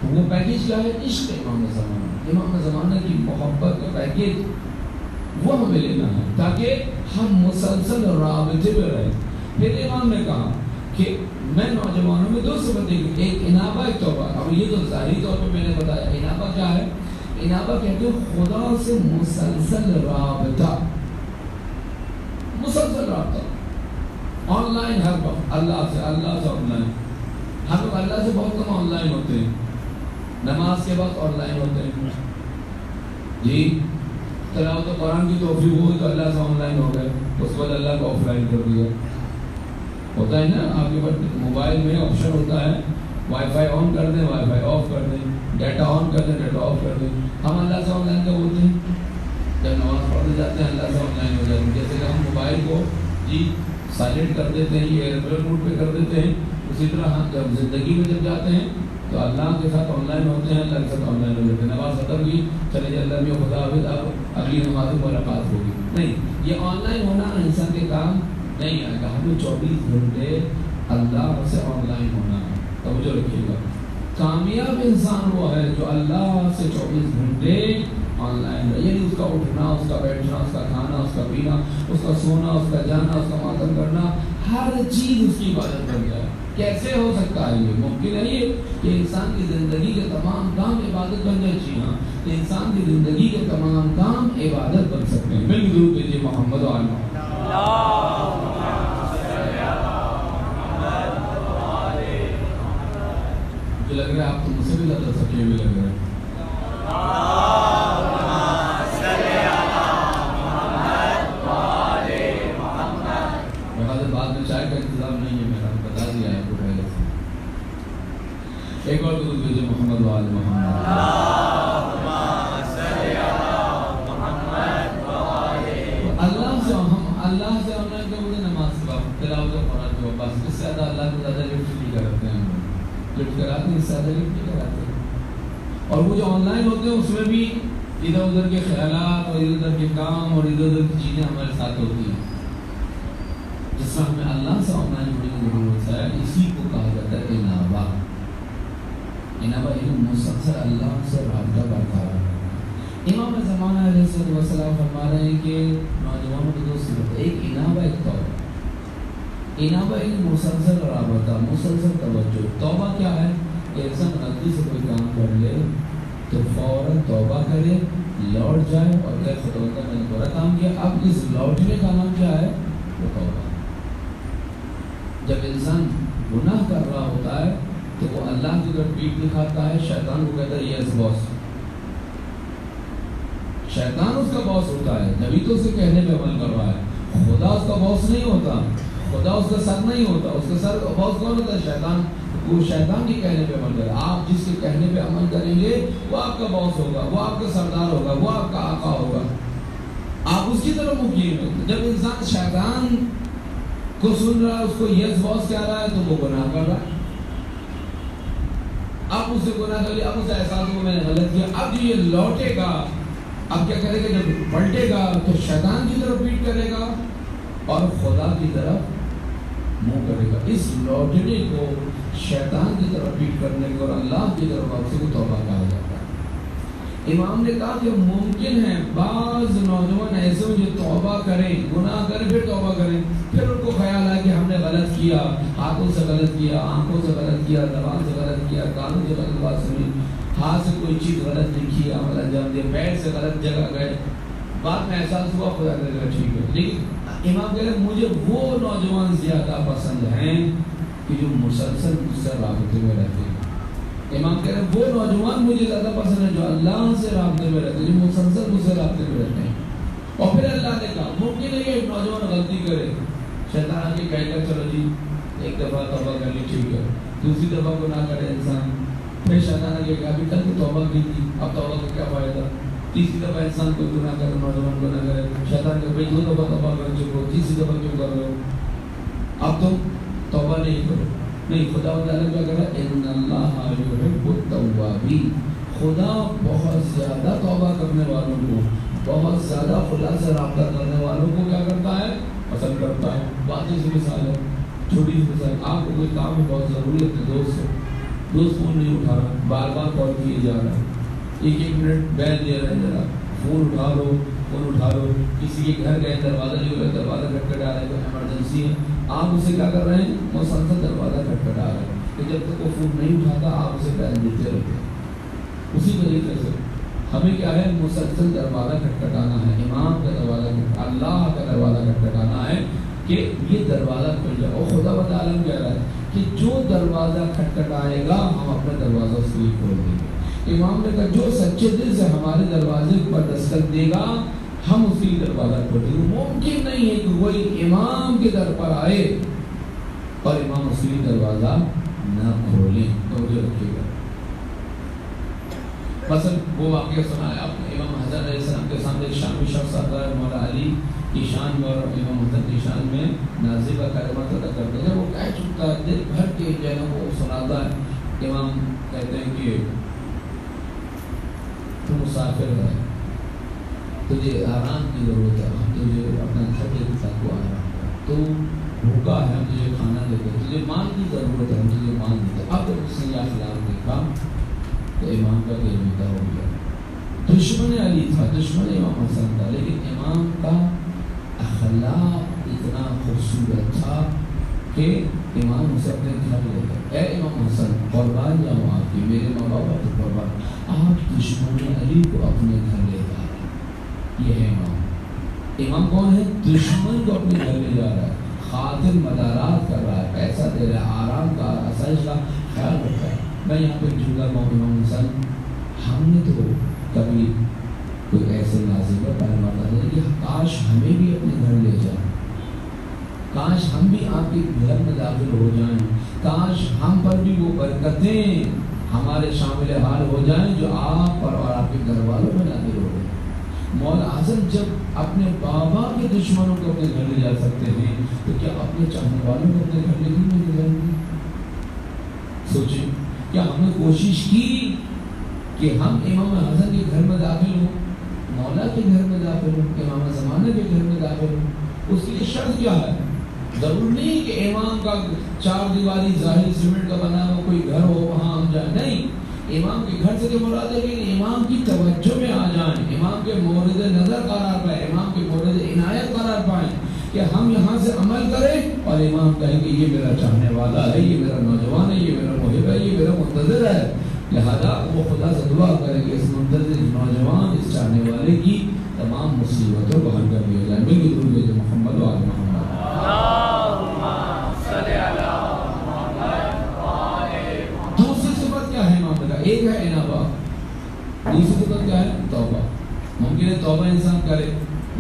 وہ پیکیج کیا ہے؟ عشق امام زمانہ، امام زمانہ کی محبت کا پیکیج وہ ہمیں لینا ہے تاکہ ہم مسلسل رابطے میں رہیں۔ پھر امام نے کہا کہ میں نوجوانوں میں 2 صفت دیکھوں، ایک انابہ، ایک توبہ۔ اب یہ تو ظاہری طور پہ میں نے بتایا، انابہ کیا ہے؟ انابہ کہتے ہیں خدا سے مسلسل رابطہ، مسلسل رابطہ، آن لائن ہر وقت، اللہ سے آن لائن۔ ہم لوگ اللہ سے بہت کم آن لائن ہوتے ہیں، نماز کے بعد آن لائن ہوتے ہیں، جی تلاوت قرآن کی توفیق ہوئی تو اللہ سے آن لائن ہو گئے، اس کے بعد اللہ کو آف لائن کر دیا۔ ہوتا ہے نا آپ کے پاس موبائل میں آپشن ہوتا ہے، وائی فائی آن کر دیں، وائی فائی آف کر دیں، ڈیٹا آن کر دیں، ڈیٹا آف کر دیں۔ ہم اللہ سے آن لائن کیا ہوتے ہیں؟ جب نماز پڑھنے جاتے ہیں اللہ سے آن لائن ہو جاتے ہیں۔ جیسے کہ ہم موبائل کو جی سائلنٹ کر دیتے ہیں، یہ ایئرپلین موڈ پہ کر دیتے ہیں، اسی طرح ہم جب زندگی میں جب جاتے ہیں تو اللہ کے ساتھ آن لائن ہوتے ہیں، اللہ کے ساتھ آن لائن ہو جاتے ہیں۔ نماز ختم ہوئی، چلے جائے اللہ میں خدا حافظ، اب اگلی نماز میں ملاقات ہوگی، نہیں، یہ آن لائن ہونا انسان کے کام نہیں آئے گا۔ ہمیں 24 گھنٹے اللہ سے آن لائن ہونا ہے، توجہ رکھیے گا۔ کامیاب انسان وہ ہے جو اللہ سے 24 گھنٹے آن لائن ہے، یعنی اس کا اٹھنا، اس کا بیٹھنا، اس کا کھانا، اس کا پینا، اس کا سونا، اس کا جانا، اس کا ماتم کرنا، ہر چیز اس کی عبادت بن جائے۔ کیسے ہو سکتا ہے؟ یہ ممکن ہے یہ کہ انسان کی زندگی کے تمام کام عبادت بن جائے؟ جی ہاں، انسان کی زندگی کے تمام کام عبادت بن سکتے ہیں۔ مل درود دیجیے محمد و آل محمد۔ مجھے لگ رہا ہے آپ تو مجھ سے بھی زیادہ سکے ہوئے لگ رہے ہیں۔ بعد میں چائے کا انتظام نہیں ہے میرا، بتا دیا آپ کو پہلے سے۔ ایک اور درود بھیجے محمد و آل محمد۔ اللہ سے ہونا کہ مجھے نماز کے وقت، تلاوت قرآن کے وقت، بس اس سے زیادہ اللہ کو زیادہ لفٹ نہیں کرتے ہیں، لفٹ کراتے ہیں، اس سے زیادہ لفٹ نہیں کراتے۔ اور وہ جو آن لائن ہوتے ہیں اس میں بھی ادھر ادھر کے خیالات اور ادھر ادھر کے کام اور ادھر ادھر کی چیزیں ہمارے ساتھ ہوتی ہیں، جس سے ہمیں اللہ سے آن لائن ہونے کی ضرورت ہے۔ اسی کو کہا جاتا ہے انابہ۔ انابہ یعنی مسلسل اللہ سے رابطہ برقرار ہے۔ امام زمانہ علیہ السلام فرما رہے ہیں کہ نوجوانوں کو 2 صفت، ایک انابہ، ایک توبہ۔ انابہ ایک مسلسل رابطہ، مسلسل توجہ۔ توبہ کیا ہے؟ کہ انسان غلطی سے کوئی کام کر لے تو فوراً توبہ کرے، لوٹ جائے اور کہ خدا میں نے برا کام کیا، اب اس لوٹنے کا نام کیا ہے؟ وہ توبہ۔ جب انسان گناہ کر رہا ہوتا ہے تو وہ اللہ کی طرف پیٹ دکھاتا ہے، شیطان کو کہتا ہے یس باس، شیطان اس کا باس ہوتا ہے، جبھی تو اسے کہنے پہ عمل کر رہا ہے۔ خدا اس کا باس نہیں ہوتا، خدا اس کا سر نہیں ہوتا. اس کا سر باس کون ہوتا ہے؟ شیطان. وہ شیطان کے کہنے پہ عمل کرے. آپ جس کے کہنے پہ عمل کریں گے وہ آپ کا باس ہوگا، وہ آپ کا سردار ہوگا، وہ آپ کا آقا ہوگا. آپ اس کی طرف مکین ہیں. جب انسان شیطان کو سن رہا ہے، اس کو یس باس کہہ رہا ہے، تو وہ گناہ کر رہا ہے. اب اسے گناہ کر لیا، اب اسے احساس ہوا میں نے غلط کیا. اب جو یہ لوٹے گا، اب کیا کرے گا؟ جب پلٹے گا تو شیطان کی طرف پیٹ کرے گا اور خدا کی طرف منہ کرے گا. اس لوٹنے کو شیطان کی طرف پیٹ کرنے کو اور اللہ کی طرف واپسی کو توبہ کہا جاتا ہے. امام نے کہا کہ ممکن ہے بعض نوجوان ایسے ہوں جو توبہ کریں، گناہ کریں، پھر توبہ کریں، پھر ان کو خیال ہے کہ ہم نے غلط کیا، ہاتھوں سے غلط کیا، آنکھوں سے غلط کیا، زبان سے غلط کیا، کانوں سے غلط بات سنی، ہاتھ سے کوئی چیز غلط لکھی، عمل انجام دیا، پیر سے غلط جگہ گئے. بعد میں احساس ہوا، خدا نے کہا ٹھیک ہے. لیکن امام کہہ رہے مجھے وہ نوجوان زیادہ پسند ہیں کہ جو مسلسل مجھ سے رابطے میں رہتے ہیں. امام کہہ رہے ہیں وہ نوجوان مجھے زیادہ پسند ہے جو اللہ سے رابطے میں رہتے ہیں، جو مسلسل مجھ سے رابطے میں رہتے ہیں. اور پھر اللہ نے کہا ممکن ہے کہ ایک نوجوان غلطی کرے، شیطان آ کے کہے گا چلو جی ایک دفعہ توبہ کر لی ٹھیک ہے، دوسری دفعہ کو نہ کرے انسان، پھر شیطان آ کے کہا ابھی کل تو توبہ کی تھی، اب توبہ کا کیا فائدہ. تیسری دفعہ انسان کوئی گناہ کرے، نوجوان گناہ کرے، شیطان کہ بھائی 2 دفعہ توبہ کر چکو، تیسری دفعہ کیوں کر رہے ہو، اب تم توبہ نہیں کرو. نہیں، خدا تعالیٰ کیا کہہ رہا ہے ان اللہ یحب التوابین. خدا بہت زیادہ توبہ کرنے والوں کو، بہت زیادہ خدا سے رابطہ کرنے والوں کو کیا کرتا ہے؟ پسند کرتا ہے. واقعی سی مثال ہے، چھوٹی سی مثال. آپ کو کوئی کام بہت ضروری ہے اپنے دوست سے، دوست فون نہیں اٹھا رہا، بار بار کال کیے جا رہا ہے، 1 منٹ بیل دے رہے ہیں، ذرا فون اٹھا لو، فون اٹھا لو. کسی کے گھر گئے، دروازہ جو ہے دروازہ کھٹکھٹا رہا ہے، کوئی ایمرجنسی ہے، آپ اسے کیا کر رہے ہیں؟ مسلسل دروازہ کھٹکھٹا رہے ہیں کہ جب تک وہ فون نہیں اٹھاتا آپ اسے بیل دیتے رہتے ہیں. اسی طریقے سے ہمیں کیا ہے؟ مسلسل دروازہ کھٹکھٹانا ہے. امام کا دروازہ، اللہ کا دروازہ کھٹکھٹانا ہے کہ یہ دروازہ کھل جائے. اور خدا تعالیٰ کہہ رہا ہے کہ جو دروازہ کھٹکھٹائے گا ہم اپنا دروازہ اس کے لیے کھول دیں گے. امام نے کہا جو سچے دل سے ہمارے دروازے پر دستک دے گا ہم اس کے لیے دروازہ کھول دیں گے. ممکن نہیں ہے کہ کوئی امام کے در پر آئے اور امام اس کے لیے دروازہ نہ کھولیں. توجہ رکھیے گا. مثلا وہ واقعہ سنا ہے آپ نے، امام حسن علیہ السلام کے سامنے ایک شامی شخص آتا ہے، مولا علی کی شان میں اور امام حسن کی شان میں نازل کا کلمات ادا کرتے ہیں. وہ کہہ چکتا ہے، دل بھر کے جو ہے وہ سناتا ہے. امام کہتے ہیں کہ تو مسافر ہے، تجھے آرام کی ضرورت ہے، ہم تجھے اپنا گھر کے ساتھ کو آرام ہے، تو بھوکا ہے، ہم تجھے کھانا دیتے ہیں، تجھے مال کی ضرورت ہے، ہم تجھے مال دیتے ہیں. اب جب اس نے یہ خلاف دیکھا تو امام کا دل جدا ہو گیا. دشمن علی تھا، دشمن امام حسن تھا، لیکن امام کا اخلاق اتنا خوبصورت تھا کہ امام اسے اپنے گھر لے گئے. اے امام حسن قربان جاؤں آپ کی، میرے ماں باپ آپ کو قربان، آپ دشمن علی کو اپنے گھر لے جا رہے ہیں. یہ ہے امام. امام کون ہے؟ دشمن کو اپنے گھر لے جا رہا ہے، خاطر مدارات کر رہا ہے، پیسہ دے رہا ہے، آرام کا آسائش کا خیال رکھتا ہے. میں یہاں پہ جملہ کہوں امام حسن، ہم نے تو کبھی کوئی ایسے نازل پر پہلے مارتا ہے کہ کاش ہمیں بھی اپنے گھر لے جائیں، کاش ہم بھی آپ کے گھر میں داخل ہو جائیں، کاش ہم پر بھی وہ برکتیں ہمارے شامل حال ہو جائیں جو آپ پر اور آپ کے گھر والوں میں نازل ہو گئے. مولا اعظم جب اپنے بابا کے دشمنوں کو اپنے گھر لے جا سکتے ہیں تو کیا اپنے چاہنے والوں کو اپنے گھر لے کے جائیں گے؟ سوچیں، کیا ہم نے کوشش کی کہ ہم امام حسن کے گھر میں داخل ہوں، مولا کے گھر میں داخل ہوں، امام زمانہ کے گھر میں داخل ہوں؟ اس کے لیے شرط کیا ہے؟ ضرور نہیں کہ امام کا 4 دیواری ظاہری سیمنٹ کا بنا ہوا کوئی گھر ہو وہاں ہم جائیں. نہیں، امام کے گھر سے جو مراد ہے کہ امام کی توجہ میں آ جائیں، امام کے مورد نظر قرار پائیں، امام کے مورد عنایت قرار پائیں کہ ہم یہاں سے عمل کریں اور امام کہیں کہ یہ میرا چاہنے والا ہے، یہ میرا نوجوان ہے، یہ میرا محب ہے، یہ میرا منتظر ہے. لہذا وہ خدا سے دعا کریں کہ اس منتظر نوجوان، اس چاہنے والے کی تمام مصیبتوں کو حل کر دیا جائے. بالکل درود ہے محمد و آل محمد. دوسری صفت کیا ہے امام کا؟ ایک ہے انابہ، دوسری صفت کیا ہے؟ توبہ. ممکن ہے توبہ انسان کرے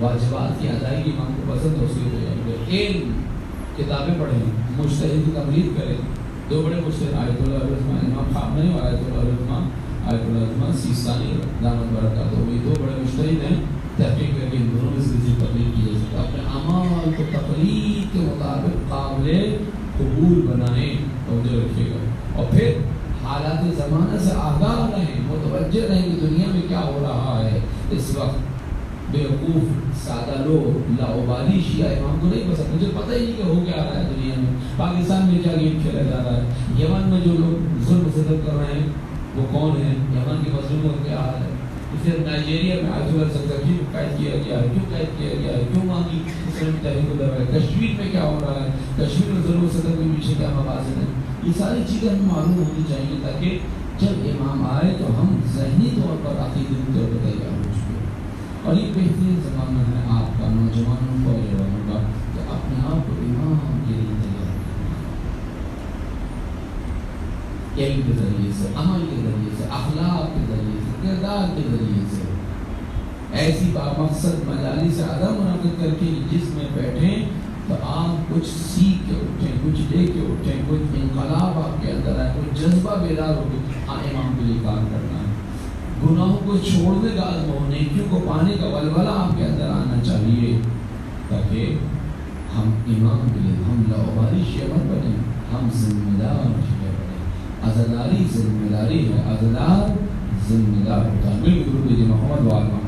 واجبات کی ادائیگی امام کو پسند ہے، اس کی وجہ علم کتابیں پڑھیں، مجتہد کی تقلید کریں. دو بڑے مجتہد آیت اللہ الرحمٰن امام خامنئی اور آیت اللہ الرحمٰن سیستانی دامت برکاتہ، وہ دو بڑے مجتہد ہیں. تحقیق کر کے ان دونوں میں سے کسی تقلید کی جا سکتا ہے. اپنے اعمال کو تقلید کے مطابق قابل قبول بنائیں، توجہ رکھیے گا. اور پھر حالات زمانہ سے آگاہ رہیں، متوجہ رہیں کہ دنیا میں کیا ہو رہا ہے اس وقت. بیوقوف سادہ لوگ لاؤبالی شیعہ امام کو نہیں پسند، مجھے پتہ ہی نہیں کہ ہو کیا رہا ہے دنیا میں، پاکستان میں کیا گیم کھیلا جا رہا ہے، یمن میں جو لوگ ظلم ستم کر رہے ہیں وہ کون ہیں، یمن کے مظلوموں کا کیا حال ہے. پھر نائجیریا میں آیت اللہ زرزکی کو قید کیا گیا ہے، کیوں قید کیا گیا ہے، کیوں مانگی اسلامی تحریک کو دبایا. کشمیر میں کیا ہو رہا ہے، کشمیر میں ظلم ستم کے پیچھے کیا مقاصد ہیں. یہ ساری چیزیں ہمیں معلوم ہونی چاہیے تاکہ جب امام آئے تو ہم ذہنی طور پر عقیدی طور پر تیار ہو چکے. اور یہ بہترین زمانہ ہے آپ کا، نوجوانوں کو اور جوانوں کا، کہ اپنے آپ کو امام کے لیے تیار کریں، علم کے ذریعے سے، عمل کے ذریعے سے، اخلاق کے ذریعے سے، کردار کے ذریعے سے. ایسی بامقصد مجالس سے عدم منعقد کر کے جس میں بیٹھیں تو آپ کچھ سیکھ کے اٹھیں، کچھ لے کے اٹھیں، کچھ انقلاب آپ کے اندر آئے، کچھ جذبہ بیدار ہو کے ہاں امام کے لیے کام کرنا ہے. گناہوں کو چھوڑنے کا عزم ہو، نیکیوں کو پانے کا ولولہ آپ کے اندر آنا چاہیے تاکہ ہم امام کے لیے ہم لاؤبالی شیعہ بنیں، ہم ذمہ دار شیعہ بنیں. عزاداری ذمہ داری ہے، عزادار ذمہ دار ہوتا ہے. مل کے درود بھیجیے محمد وآل محمد.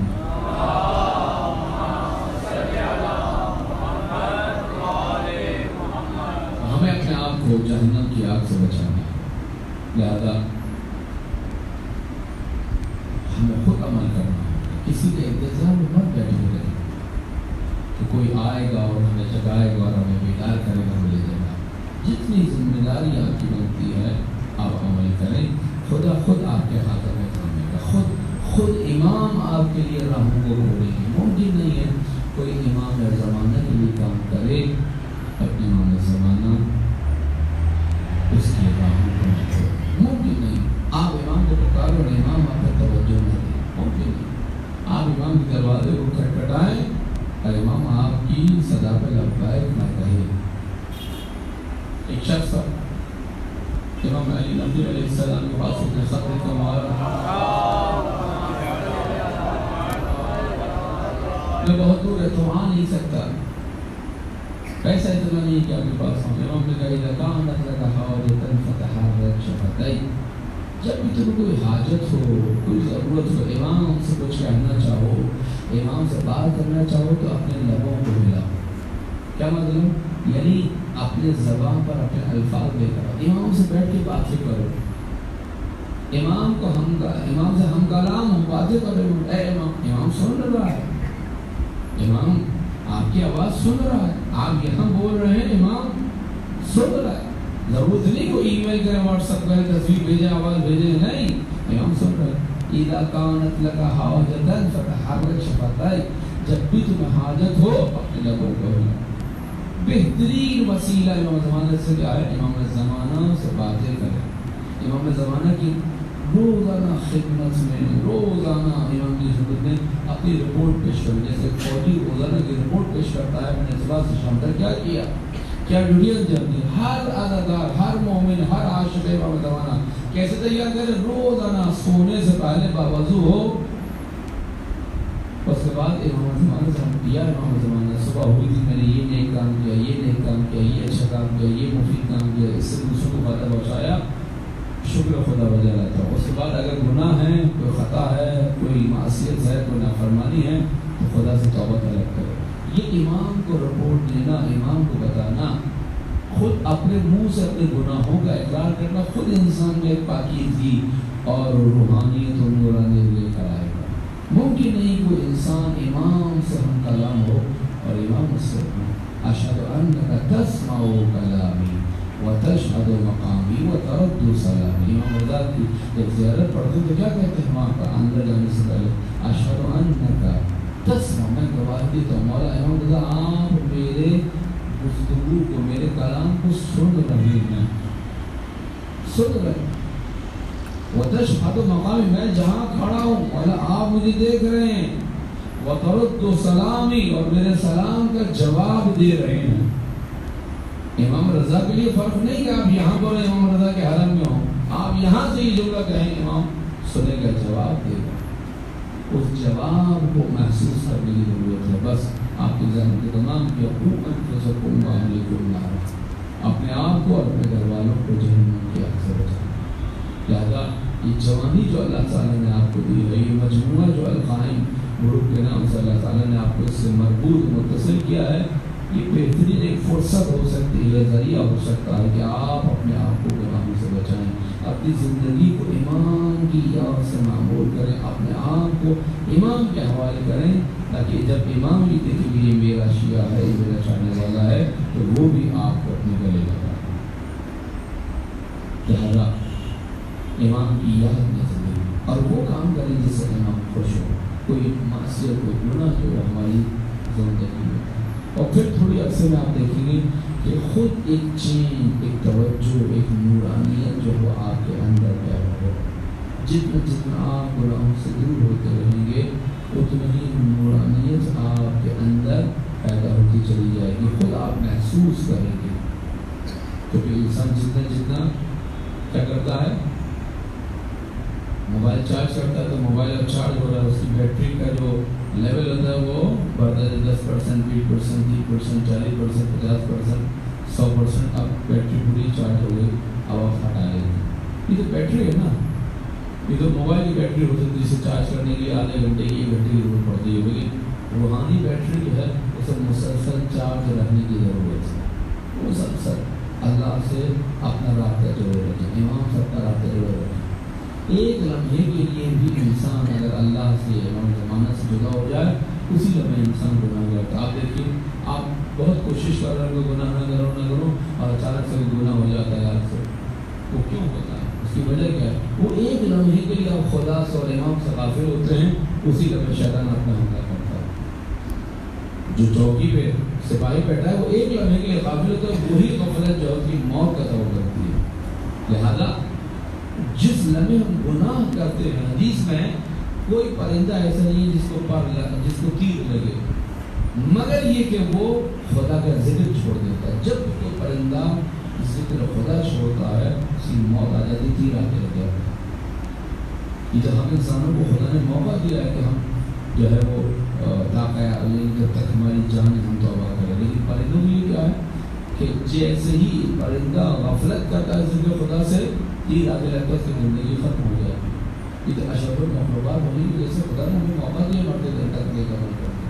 ہمیں اپنے آپ کو جہنم کی آگ سے بچانا ہے، لہذا ہمیں خود عمل کرنا ہے. کسی کے انتظار میں مت بیٹھے رہیں کہ کوئی آئے گا اور ہمیں جگائے گا اور ہمیں بیدار کرے گا، ہمیں لے جائے گا. جتنی ذمہ داری آپ کی بنتی ہے آپ عمل کریں، خدا خود آپ کے ہاتھ میں تھامے گا. خود امام آپ کے لیے راہوں کو کھولیں گے. ممکن نہیں ہے کوئی امام زمانہ کے لیے کام کرے اور امام زمانہ اس کی راہوں کو نہ چھوڑے. ممکن نہیں. آپ امام کو پکارو اور امام آپ پر توجہ نہ دے، ممکن نہیں. آپ امام کے دروازے کو کھٹکھٹائیں اور امام آپ کی صدا پہ لبیک نہ کہے. ایک شخص امام علی نبی علیہ السلام کے پاس اپنے خطرے کا مارا، میں بہت دور ہے تو آ نہیں سکتا، پیسہ اتنا نہیں کہ آپ کے پاس ہوں. امام نے کہا اذا كانت لك حاجة فتحرك شفتيك. جب بھی تمہیں کوئی حاجت ہو، کوئی ضرورت ہو، امام سے کچھ کہنا چاہو، امام سے بات کرنا چاہو تو اپنے لبوں کو ہلاؤ. کیا مطلب؟ یعنی اپنے زبان پر اپنے الفاظ لے کر امام سے بیٹھ کے باتیں کرو. امام سے ہم کلام ہم باتیں کرو. اے امام سن رہا ہے، امام آپ کی آواز سن رہا ہے، آپ یہاں بول رہے ہیں، امام سن رہا ہے. ضرورت نہیں کوئی ای میل کریں، واٹس ایپ کریں، تصویر بھیجیں، آواز بھیجیں، نہیں، امام سن رہا ہے. اذا كانت لك حاجة فتحرك شفتيك. جب بھی تمہیں حاجت ہو اپنے لبوں کو ہلاؤ. بہترین وسیلہ امام زمانہ سے کیا ہے؟ امام زمانہ سے باتیں کریں. امام زمانہ کی روزانہ خدمت میں، روزانہ امام کی خدمت میں اپنی رپورٹ پیش کریں. جیسے فوجی روزانہ کی رپورٹ پیش کرتا ہے میں نے صبح سے شام تک کیا کیا، کیا ڈیوٹی انجام دی. ہر عزادار، ہر مومن، ہر عاشق امام زمانہ کیسے تیار کرے؟ روزانہ سونے سے پہلے باوضو ہو، اس کے بعد امام زمانہ سے ہم کیا. امام زمانہ صبح ہوئی تھی، میں نے یہ نیک کام کیا، یہ نیک کام کیا، یہ اچھا کام کیا، یہ مفید کام کیا، اس سے دوسروں کو فائدہ پہنچایا، شکر خدا وجہ رہتا ہوں. اس کے بعد اگر گناہ ہے، کوئی خطا ہے، کوئی معصیت ہے، کوئی نافرمانی ہے تو خدا سے توبہ طلب کرو. یہ امام کو رپورٹ دینا، امام کو بتانا، خود اپنے منہ سے اپنے گناہوں کا اقرار کرنا خود انسان میں ایک پاکیزگی اور روحانیت اور نورانیت لے کر آئے گا. ممکن نہیں کوئی انسان امام سے ہم کلام ہو اور امام اس سے اشہد انک تسمع کلامی وتشہد مقامی وترد سلامی. امام رضا کی جب زیارت پڑھتے تو کیا کہتے ہیں وہاں پر اندر جانے سے پہلے؟ اشہد انک تسمع، میں گواہی دیتا ہوں مولا امام رضا آپ میرے گفتگو کو، میرے کلام کو سن رہے ہیں، سن رہے ہیں. وتشہد مقامی، میں جہاں کھڑا ہوں مولا آپ مجھے دیکھ رہے ہیں. وَتَرُدُّ سلامی، اور میرے سلام کا جواب دے رہے ہیں۔ امام رضا کے لیے فرق نہیں کہ آپ یہاں پر امام رضا کے حرم میں ہوں، آپ یہاں سے یہ جملہ کہیں امام سنے کا جواب دے گا۔ اس جواب کو محسوس کرنے کی ضرورت ہے۔ بس آپ کے ذہن کے تمام کی انفسکم واہلیکم نارا، اپنے آپ کو اور اپنے گھر والوں کو جہنم کی آگ سے بچانا۔ لہذا یہ جوانی جو اللہ تعالیٰ نے آپ کو دی ہے، یہ مجموعہ جو القائم گروپ کے نام سے اللہ تعالیٰ نے آپ کو اس سے مربوط متصل کیا ہے، یہ بہترین ایک فرصت ہو سکتی ہے، ذریعہ ہو سکتا ہے کہ آپ اپنے آپ کو گناہوں سے بچائیں، اپنی زندگی کو ایمان کی یاد سے معمول کریں، اپنے آپ کو ایمان کے حوالے کریں، تاکہ جب ایمان بھی دیکھیں کہ یہ میرا شیعہ ہے، یہ میرا چاہنے والا ہے، تو وہ بھی آپ کو اپنے گلے لگائے۔ لہذا ایمان کی یاد میں زندگی، اور وہ کام کریں جس سے ایمان خوش ہو، کوئی معصیت کوئی گناہ جو ہماری زندگی میں۔ اور پھر تھوڑی عرصے میں آپ دیکھیں گے کہ خود ایک چین، ایک توجہ، ایک نورانیت جو وہ آپ کے اندر پیدا ہو۔ جتنا جتنا آپ گناہوں سے دور ہوتے رہیں گے، اتنا ہی نورانیت آپ کے اندر پیدا ہوتی چلی جائے گی، خود آپ محسوس کریں گے۔ کیونکہ انسان جتنا جتنا کیا کرتا ہے، موبائل چارج کرتا ہے تو موبائل اب چارج ہو رہا ہے، اس کی بیٹری کا جو لیول ہوتا ہے وہ بڑھتا ہے، 10%، 20%، 30%، 40%، 50%، 100%۔ اب بیٹری پوری چارج ہو گئی، اب آپ ہٹا لیں گے۔ یہ تو بیٹری ہے نا، یہ تو موبائل کی بیٹری ہو سکتی ہے، جسے چارج کرنے کے لیے آدھے گھنٹے کی 1 گھنٹے کی ضرورت پڑتی ہے، لیکن روحانی بیٹری جو ہے اسے مسلسل چارج رکھنے کی ضرورت ہے۔ مسلسل اللہ سے اپنا رابطہ جوڑے رکھیں، امام سے اپنا رابطہ جوڑے رکھیں۔ ایک لمحے کے لیے بھی انسان اگر اللہ سے امام زمانہ سے جدا ہو جائے، اسی لمحے انسان گناہ کرتا ہے۔ آپ دیکھیے، آپ بہت کوشش کر رہے ہیں کہ گناہ نہ کرو، اور اچانک سے گناہ ہو جاتا ہے آپ سے، وہ کیوں ہوتا ہے؟ اس کی وجہ کیا ہے؟ وہ ایک لمحے کے لیے آپ خدا سے اور امام سے غافل ہوتے ہیں، اسی لمحے شیطان اپنا حملہ کرتا ہے۔ جو چوکی پہ سپاہی بیٹھا ہے وہ ایک لمحے کے لیے غافل ہوتا ہے، وہی غفلت جو ہے موت کا سبب کرتی ہے۔ لہذا جس لمحے ہم گناہ کرتے ہیں، حدیث میں کوئی پرندہ ایسا نہیں ہے جس کو تیر لگے، مگر یہ کہ وہ خدا کا ذکر چھوڑ دیتا ہے۔ جب کوئی پرندہ ذکر خدا چھوڑتا ہے، اس کی موت آ جاتی، تیر آ کے لگ جاتا ہے۔ یہ تو ہم انسانوں کو خدا نے موقع دیا ہے کہ ہم جو ہے وہ جب تک ہماری جان ہم توبہ کریں، لیکن پرندوں کے لیے کیا ہے کہ جیسے ہی پرندہ غفلت کرتا ہے ذکر خدا سے، تیر آگے لگتا ہے، اس کی زندگی ختم ہو جاتی ہے۔ یہ تو اشرف المخلوقات ہونے کی وجہ سے خدا نے ہمیں موقع دیا مرتے دن تک دے کر کرنے۔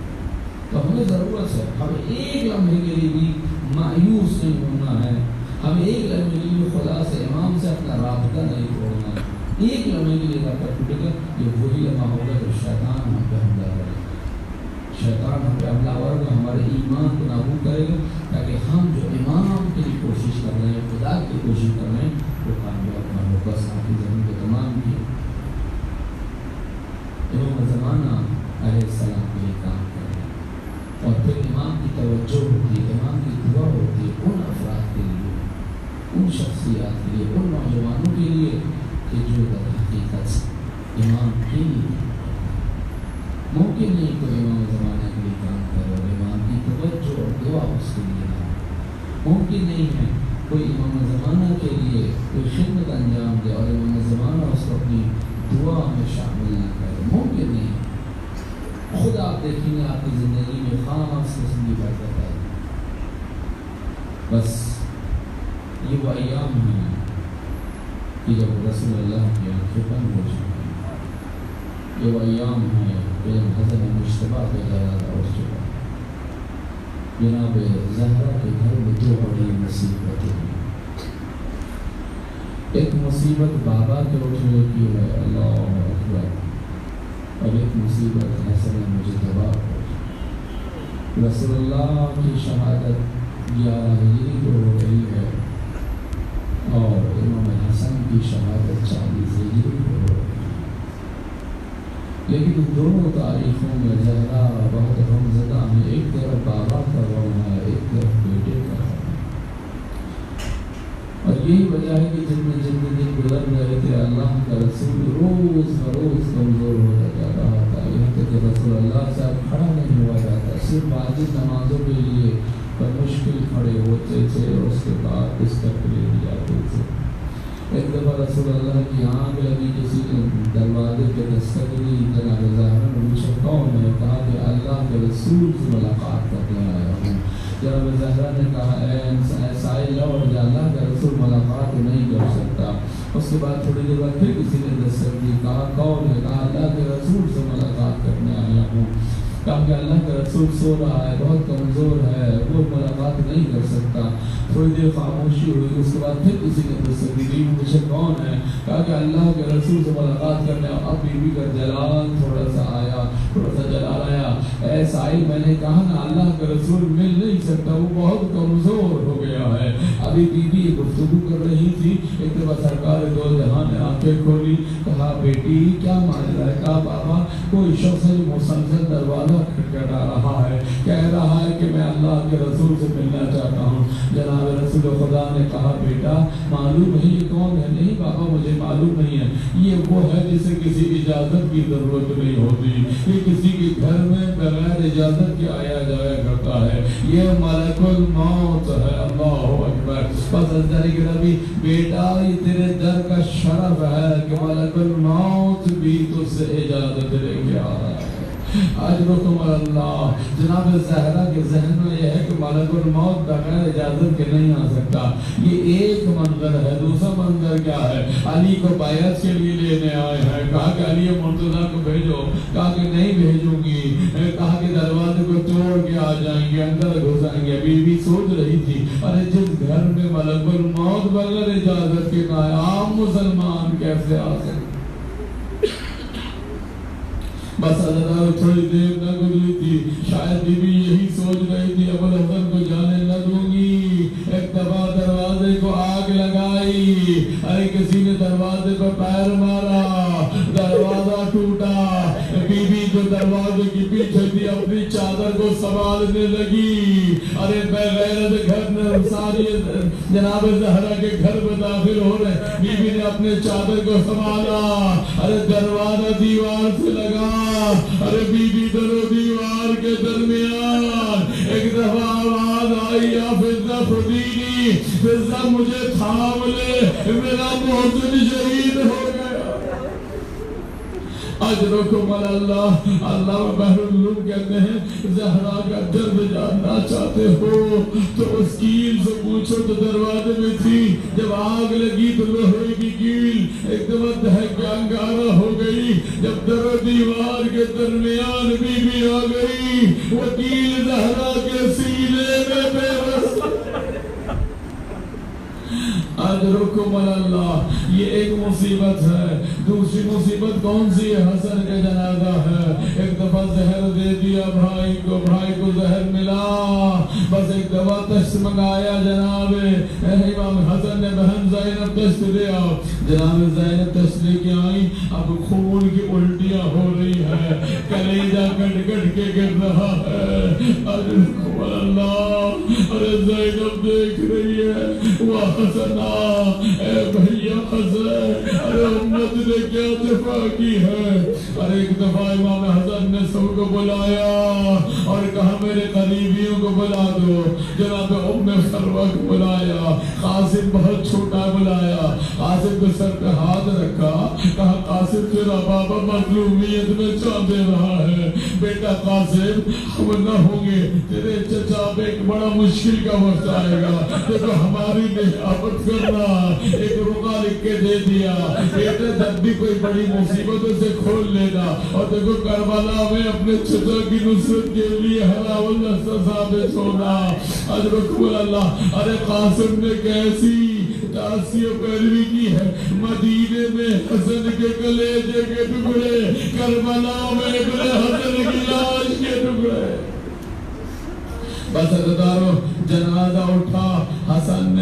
تو ہمیں ضرورت ہے، ہمیں ایک لمحے کے لیے بھی مایوس نہیں ہونا ہے، ہمیں ایک لمحے کے لیے خدا سے امام سے اپنا رابطہ نہیں توڑنا ہے۔ ایک لمحے کے لیے رابطہ ٹوٹے گا، یہ وہی لمحہ ہوگا جو شیطان ہم پہ حملہ کرے گا، شیطان ہم پہ حملہ ہوگا، ہمارے ایمان کو نابود کرے گا، تاکہ ہم جو امام کے لیے کوشش کر رہے ہیں، خدا کی کوشش کر رہے ہیں، وہ کامیاب نہ ہو۔ بس آپ کی زمین کے تمام کی امام زمانہ علیہ السلام کے لیے کام کر رہے ہیں، اور پھر امام کی توجہ ہوتی ہے، امام کی دعا ہوتی ہے ان افراد کے لیے، ان شخصیات کے لیے، ان نوجوانوں کے لیے کہ جو در حقیقت امام کے لیے ممکن نہیں تو امام زمانہ کے لیے کام کرے، اور امام کی توجہ اور دعا اس کے لیے نہ ممکن نہیں ہے کوئی امام زمانہ کے لیے کوئی خدمت انجام دے اور امام زمانہ اس کو اپنی دعا میں شامل نہ کرے، ممکن نہیں۔ خود آپ دیکھیں گے آپ کی زندگی میں خاص قسم کی برکت ہے۔ بس یہ وہ ایام ہیں کہ جب رسول اللہ کی آنکھیں بند ہو چکی ہیں، یہ وہ ایام ہیں کہ جب حسن مشتبہ پہ جنازہ اٹھ چکا، جناب زہرا کے گھر میں 2 بڑی مصیبتیں ہیں۔ ایک مصیبت بابا کے اٹھنے کی ہے، اللہ اکبر، اور ایک مصیبت حسن مجتبیٰ پر۔ رسول اللہ کی شہادت 11 ہجری کو ہو رہی ہے، اور امام حسن کی شہادت 40 ہجری کو ہو رہی ہے، لیکن دونوں تاریخوں میں زہرا بہت غمزدہ ہیں۔ ایک طرف بابا کا غم ہے، ایک طرف بیٹے کا غم ہے، اور یہی وجہ ہے کہ جن دن گزر رہے تھے اللہ کا رسول روز بروز کمزور ہوتا جا رہا تھا، یہاں تک کہ رسول اللہ سے اب کھڑا نہیں ہوا جاتا، صرف واجب نمازوں کے لیے بمشکل کھڑے ہوتے تھے اور اس کے بعد بستر پہ لیٹ جاتے تھے۔ ایک دفعہ رسول اللہ کی آنکھ لگی، کسی نے دروازے پہ دستک دی، جناب زہرا نے پوچھا کون ہے؟ کہا کہ اللہ کے رسول سے ملاقات کرنے آیا ہوں۔ جناب زہرا نے کہا اے سائل لوٹ جا، اللہ کا رسول ملاقات نہیں کر سکتا۔ اس کے بعد تھوڑی دیر بعد پھر کسی نے دستک دی، کہا کون ہے؟ کہا اللہ کے رسول سے ملاقات کرنے آیا ہوں۔ کہا کہ اللہ کا رسول سو رہا ہے، بہت کمزور ہے، وہ ملاقات نہیں کر سکتا۔ تھوڑی دیر خاموشی ہوئی، اس کے بعد پھر کسی نے دستک دی، مجھے کون ہے؟ کہا کہ اللہ کے رسول سے ملاقات کرنے۔ اب بیوی کا جلال تھوڑا سا آیا، تھوڑا سا جلال آیا۔ اے سائل میں نے کہا نا اللہ کا رسول مل نہیں سکتا، وہ بہت کمزور ہو گیا ہے۔ ابھی بیوی گفتگو کر رہی تھی، ایک دفعہ سرکار دو جہاں نے آنکھیں کھولی، کہا بیٹی کیا ماجرا ہے؟ کہا بابا کوئی شخص مسلسل دروازہ کھٹکھٹا رہا ہے، کہہ رہا ہے کہ میں اللہ کے رسول سے ملنا چاہتا ہوں۔ جناب رسول خدا نے کہا بیٹا معلوم ہے یہ کون ہے؟ نہیں بابا مجھے معلوم نہیں ہے، یہ وہ ہے جسے کسی اجازت کی ضرورت نہیں ہوتی، یہ کسی کے گھر میں بغیر اجازت کے آیا جایا کرتا ہے، یہ ملک الموت ہے۔ اللہ اکبر۔ بس ازداری کے نبی بیٹا یہ تیرے در کا شرف ہے کہ ملک الموت بھی تجھ سے اجازت لے کے آ رہا ہے۔ اجرکم اللہ۔ جناب زہرا کے ذہن میں یہ ہے کہ ملک الموت بغیر اجازت کے نہیں آ سکتا، یہ ایک منظر ہے۔ دوسرا منظر کیا ہے؟ علی کو بیعت کے لیے لینے آئے ہیں، کہا کہ علی مرتضیٰ کو بھیجو، کہا کہ نہیں بھیجوں گی، کہا کہ دروازے کو توڑ کے آ جائیں گے، اندر گھسائیں گے۔ بیوی سوچ رہی تھی ارے جس گھر میں ملک الموت بغیر اجازت کے نہ عام مسلمان کیسے آ سکتے؟ بس اللہ تھوڑی دیر نہ گزری تھی، شاید بی بی یہی سوچ رہی تھی ابو الحسن کو جانے نہ دوں گی۔ ایک دفعہ دروازے کو آگ لگائی، ارے کسی نے دروازے پر پیر مارا، دروازہ ٹوٹا۔ بی بی جو دروازے کی پیچھے تھی اپنی چادر کو سنبھالنے لگی، ارے بغیرت گھر میں ساری جناب زہرا کے گھر میں داخل ہو رہے، بی بی نے اپنے چادر کو سنبھالا، ارے دروازہ دیوار سے لگا، ارے بی بی در و دیوار کے درمیان ایک دفعہ آواز آئی یا فضہ خدینی، فضہ مجھے تھام لے، میرا محسن شہید ہو گیا۔ اجرکم اللہ۔ اللہ بحر العلوم کہتے ہیں زہرا کا درد جاننا چاہتے ہو تو اس کیل سے پوچھو تو دروازے میں تھی، جب آگ لگی تو لوہے کی کیل ایک دفعہ دہک کے انگارہ ہو گئی، جب در و دیوار کے درمیان بی بی آ گئی، وہ کیل زہرا کے سینے میں بے بس۔ اجرکم اللہ۔ یہ ایک مصیبت ہے۔ دوسری مصیبت کون سی ہے؟ حسن کا جنازہ ہے۔ ایک دفعہ زہر دے دیا بھائی کو زہر ملا، بس ایک دفعہ تشت منگایا جناب امام حسن نے، بہن زینب تشت دیا، جناب زینب تشت لے کے آئی، اب خون کی الٹیاں ہو رہی ہے، کلیجہ کٹ کٹ کے گر رہا ہے۔ اجرکم اللہ۔ ارے زینب دیکھ رہی ہے وہ حسن، اے بھیا حسن، ارے امت نے کیا دفاع کی ہے۔ ارے ایک دفعہ امام حسن نے سب کو بلایا اور کہا میرے قریبیوں کو بلا دو، جناب ام سروہ کو بلایا، قاسم بہت چھوٹا بلایا، قاسم کو سر پہ ہاتھ رکھا، کہا قاسم تیرا بابا مظلومیت میں چاندے رہا ہے، بیٹا قاسم ہم نہ ہوں گے، تیرے چچا پہ ایک بڑا مشکل کا وقت آئے گا، دیکھو ہماری نعمت کرنا۔ ایک رقعہ لکھ کے دے دیا، بیٹے جب بھی کوئی بڑی مصیبتوں سے کھول لینا، اور دیکھو کربلا میں اپنے چچا کی نصرت کے لیے ہرا والنصر ثابت ہونا۔ اجرکم اللہ۔ ارے قاسم نے کیسی تاسی و پیروی کی ہے، مدینے میں حسن کے کلیجے کے ٹکڑے، کربلا میں ابن حسن کی لاش کے ٹکڑے۔ بس عزیزانو جنازہ اٹھا، حسن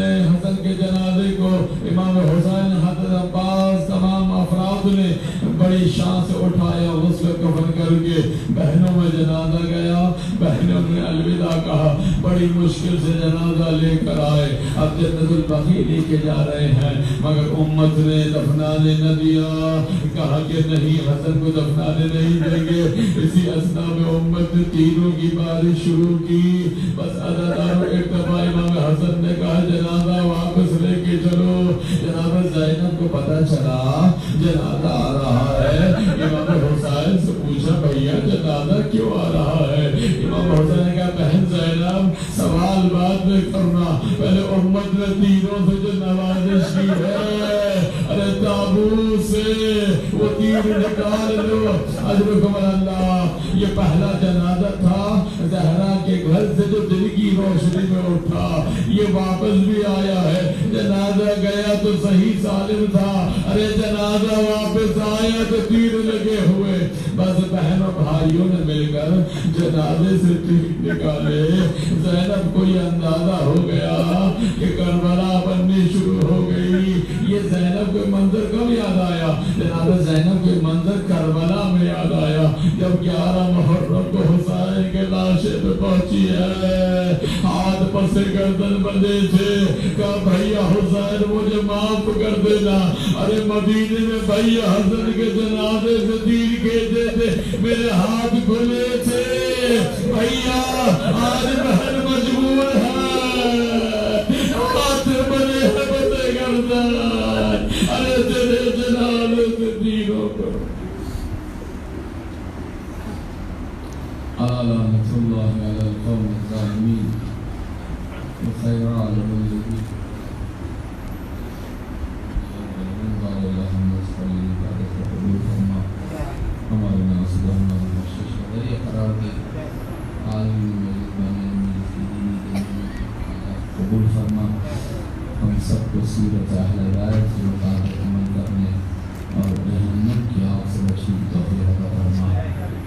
کے جنازے کو امام حسین، حضرت عباس، تمام افراد نے بڑی شان سے اٹھایا، غسل کفن کر کے بہنوں میں جنازہ گیا، بہنوں نے الوداع کہا، بڑے بڑی مشکل سے جنازہ لے کر آئے، اب جنت البقیع لے کے جا رہے ہیں، مگر امت نے دفنانے نہ دیا، کہا کہ نہیں حسن کو دفنانے نہیں دیں گے۔ اسی اثنا میں امت نے تیروں کی بارش شروع کی، بس عزاداروں کے اتباع امام حسن نے کہا جنازہ واپس لے کے چلو۔ جناب زینب کو پتہ چلا جنازہ آ رہا ہے، امام حسین سے پوچھا بھیا جنازہ کیوں آ رہا ہے؟ امام حسین نے کہا بہن زینب سوال بعد میں کرنا، پہلے امت نے تیروں سے جو نوازش کی ہے، ارے تابوت سے وہ تیر نکال لو، اجرکم اللہ۔ یہ پہلا جنازہ تھا زہرا کے گھر سے جو دل کی روشنی میں اٹھا، یہ واپس بھی آیا ہے۔ جنازہ گیا تو صحیح سالم تھا، ارے جنازہ واپس آیا تو تیر لگے ہوئے۔ بس بہنوں بھائیوں نے مل کر جنازے سے تیر نکالے۔ زینب کو یہ اندازہ ہو گیا کہ کربلا بننی شروع ہو گئی۔ یہ زینب کے منظر کب یاد آیا؟ جناب زینب کے منظر کربلا میں یاد آیا، جب 11 محرم کو حسین کے لاشے پہ پہنچی ہے، ہاتھ پسے گردن بندے تھے، کہا بھیا حسین مجھے معاف کر دینا، ارے مدینے میں بھیا حسن کے جنازے سے تیر کھینچے تھے، میرے ہاتھ کھلے تھے، بھیا آج بہن مجبور ہے، ہاتھ بنے ہیں پسے گردن، ارے تیرے جنازے سے تیروں کو لعنۃ اللہ علی القوم الظالمین وخیر عالم الذین ہمارے ناصر ہمارے بخشش کا ذریعہ قرار دے، عالم قبول فرما، ہم سب کو سیرت اہل بیت کے مطابق عمل کرنے اور جہنم کی آگ سے بچنے کی توفیق عطا فرما،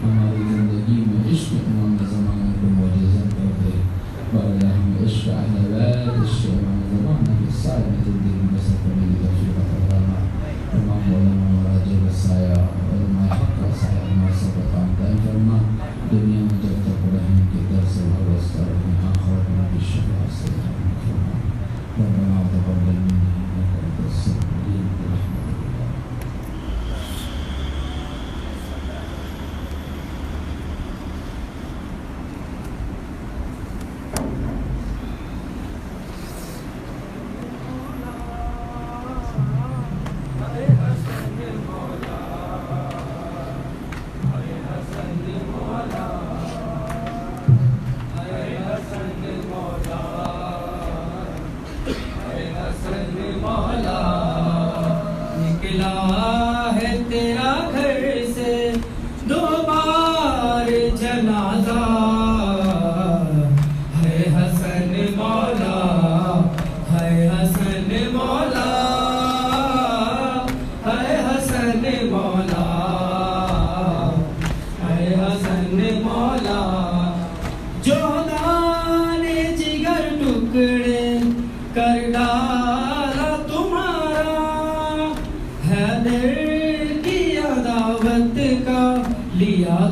ہماری زندگی میں عشق امام زمانے کو معجزہ کر دے، اور ہمیں عشق اہل بیت، عشق امام زمانے کے سائے میں زندگی بسر کرنے کی توفیق عطا فرما۔ تمام علماء اور اجر و سایہ، علماء حق کا سایہ ہمارے سب کا کام دائم فرما، دنیا میں جب تک رحم کے در سے بھروس کر رہے آخرت میں بھی شفاعت سے فرما۔ ربنا تقبل منا انك انت السميع العليم برحمتك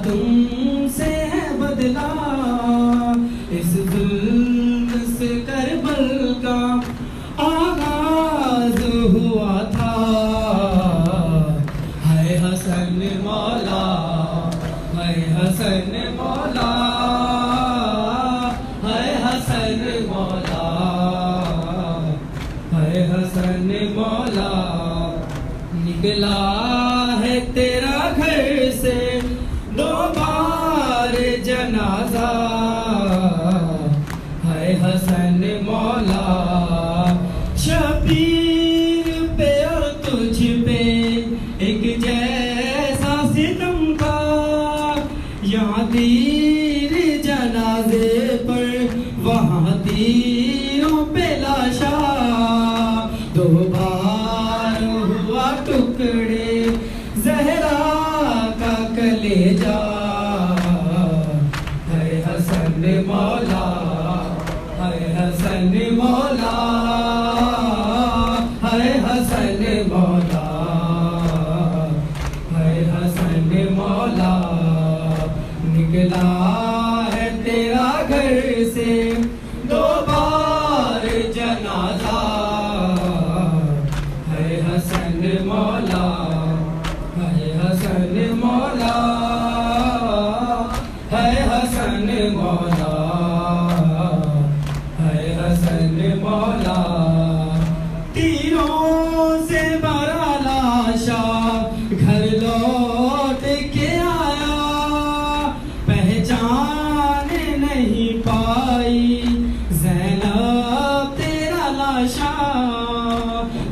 تم سے ہے بدلا، اس ظلم سے کربل کا آغاز ہوا تھا، ہے حسن مولا، ہے حسن مولا، ہے حسن مولا، ہے حسن مولا، نکلا ہے تیرا گھر سے دو بار جنازہ، ہے حسن مولا، شبیر پہ اور تجھ پہ ایک جیسا ستم تھا، یہاں تیر جنازے پر وہاں تیروں پہ لاشا، دو بار ہوا ٹکڑے زہرا کا کلیجا، ہے حسن مولا، ہے حسن مولا، ہے حسن مولا، ہے حسن مولا، نکلا ہے تیرا گھر سے مولا ہے حسن مولا ہے حسن مولا ہے حسن مولا تیروں سے بھرا لاشا گھر لوٹ کے آیا پہچان نہیں پائی زینب تیرا لاشا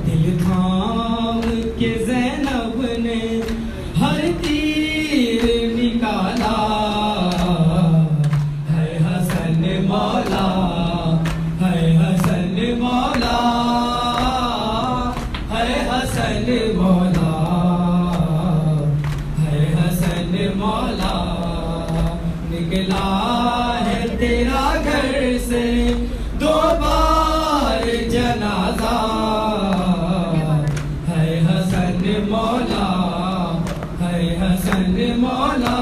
دل تھام کے زینب نے ہر تیر نکالا ہے حسن مولا ہے حسن مولا ہے حسن مولا ہے حسن مولا نکلا ہے تیرا گھر سے دو بار جنازہ ہے حسن مولا ہے حسن مولا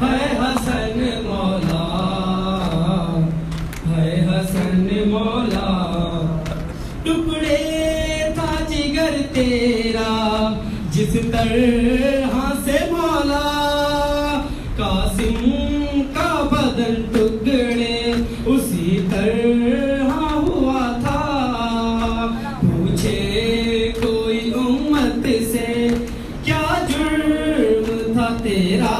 ہے حسن مولا ہے حسن مولا ٹکڑے تھا جگر تیرا جس طرح سے مولا قاسم کا بدن ٹکڑے اسی طرح ہوا تھا پوچھے کوئی امت سے کیا جرم تھا تیرا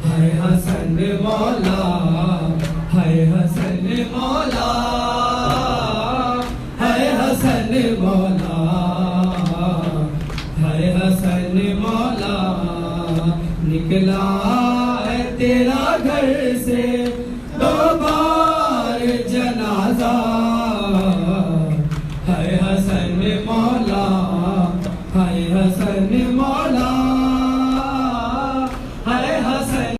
ہے حسن مولا ہے حسن مولا ہے حسن مولا ہے حسن مولا نکلا ہے تیرا گھر سے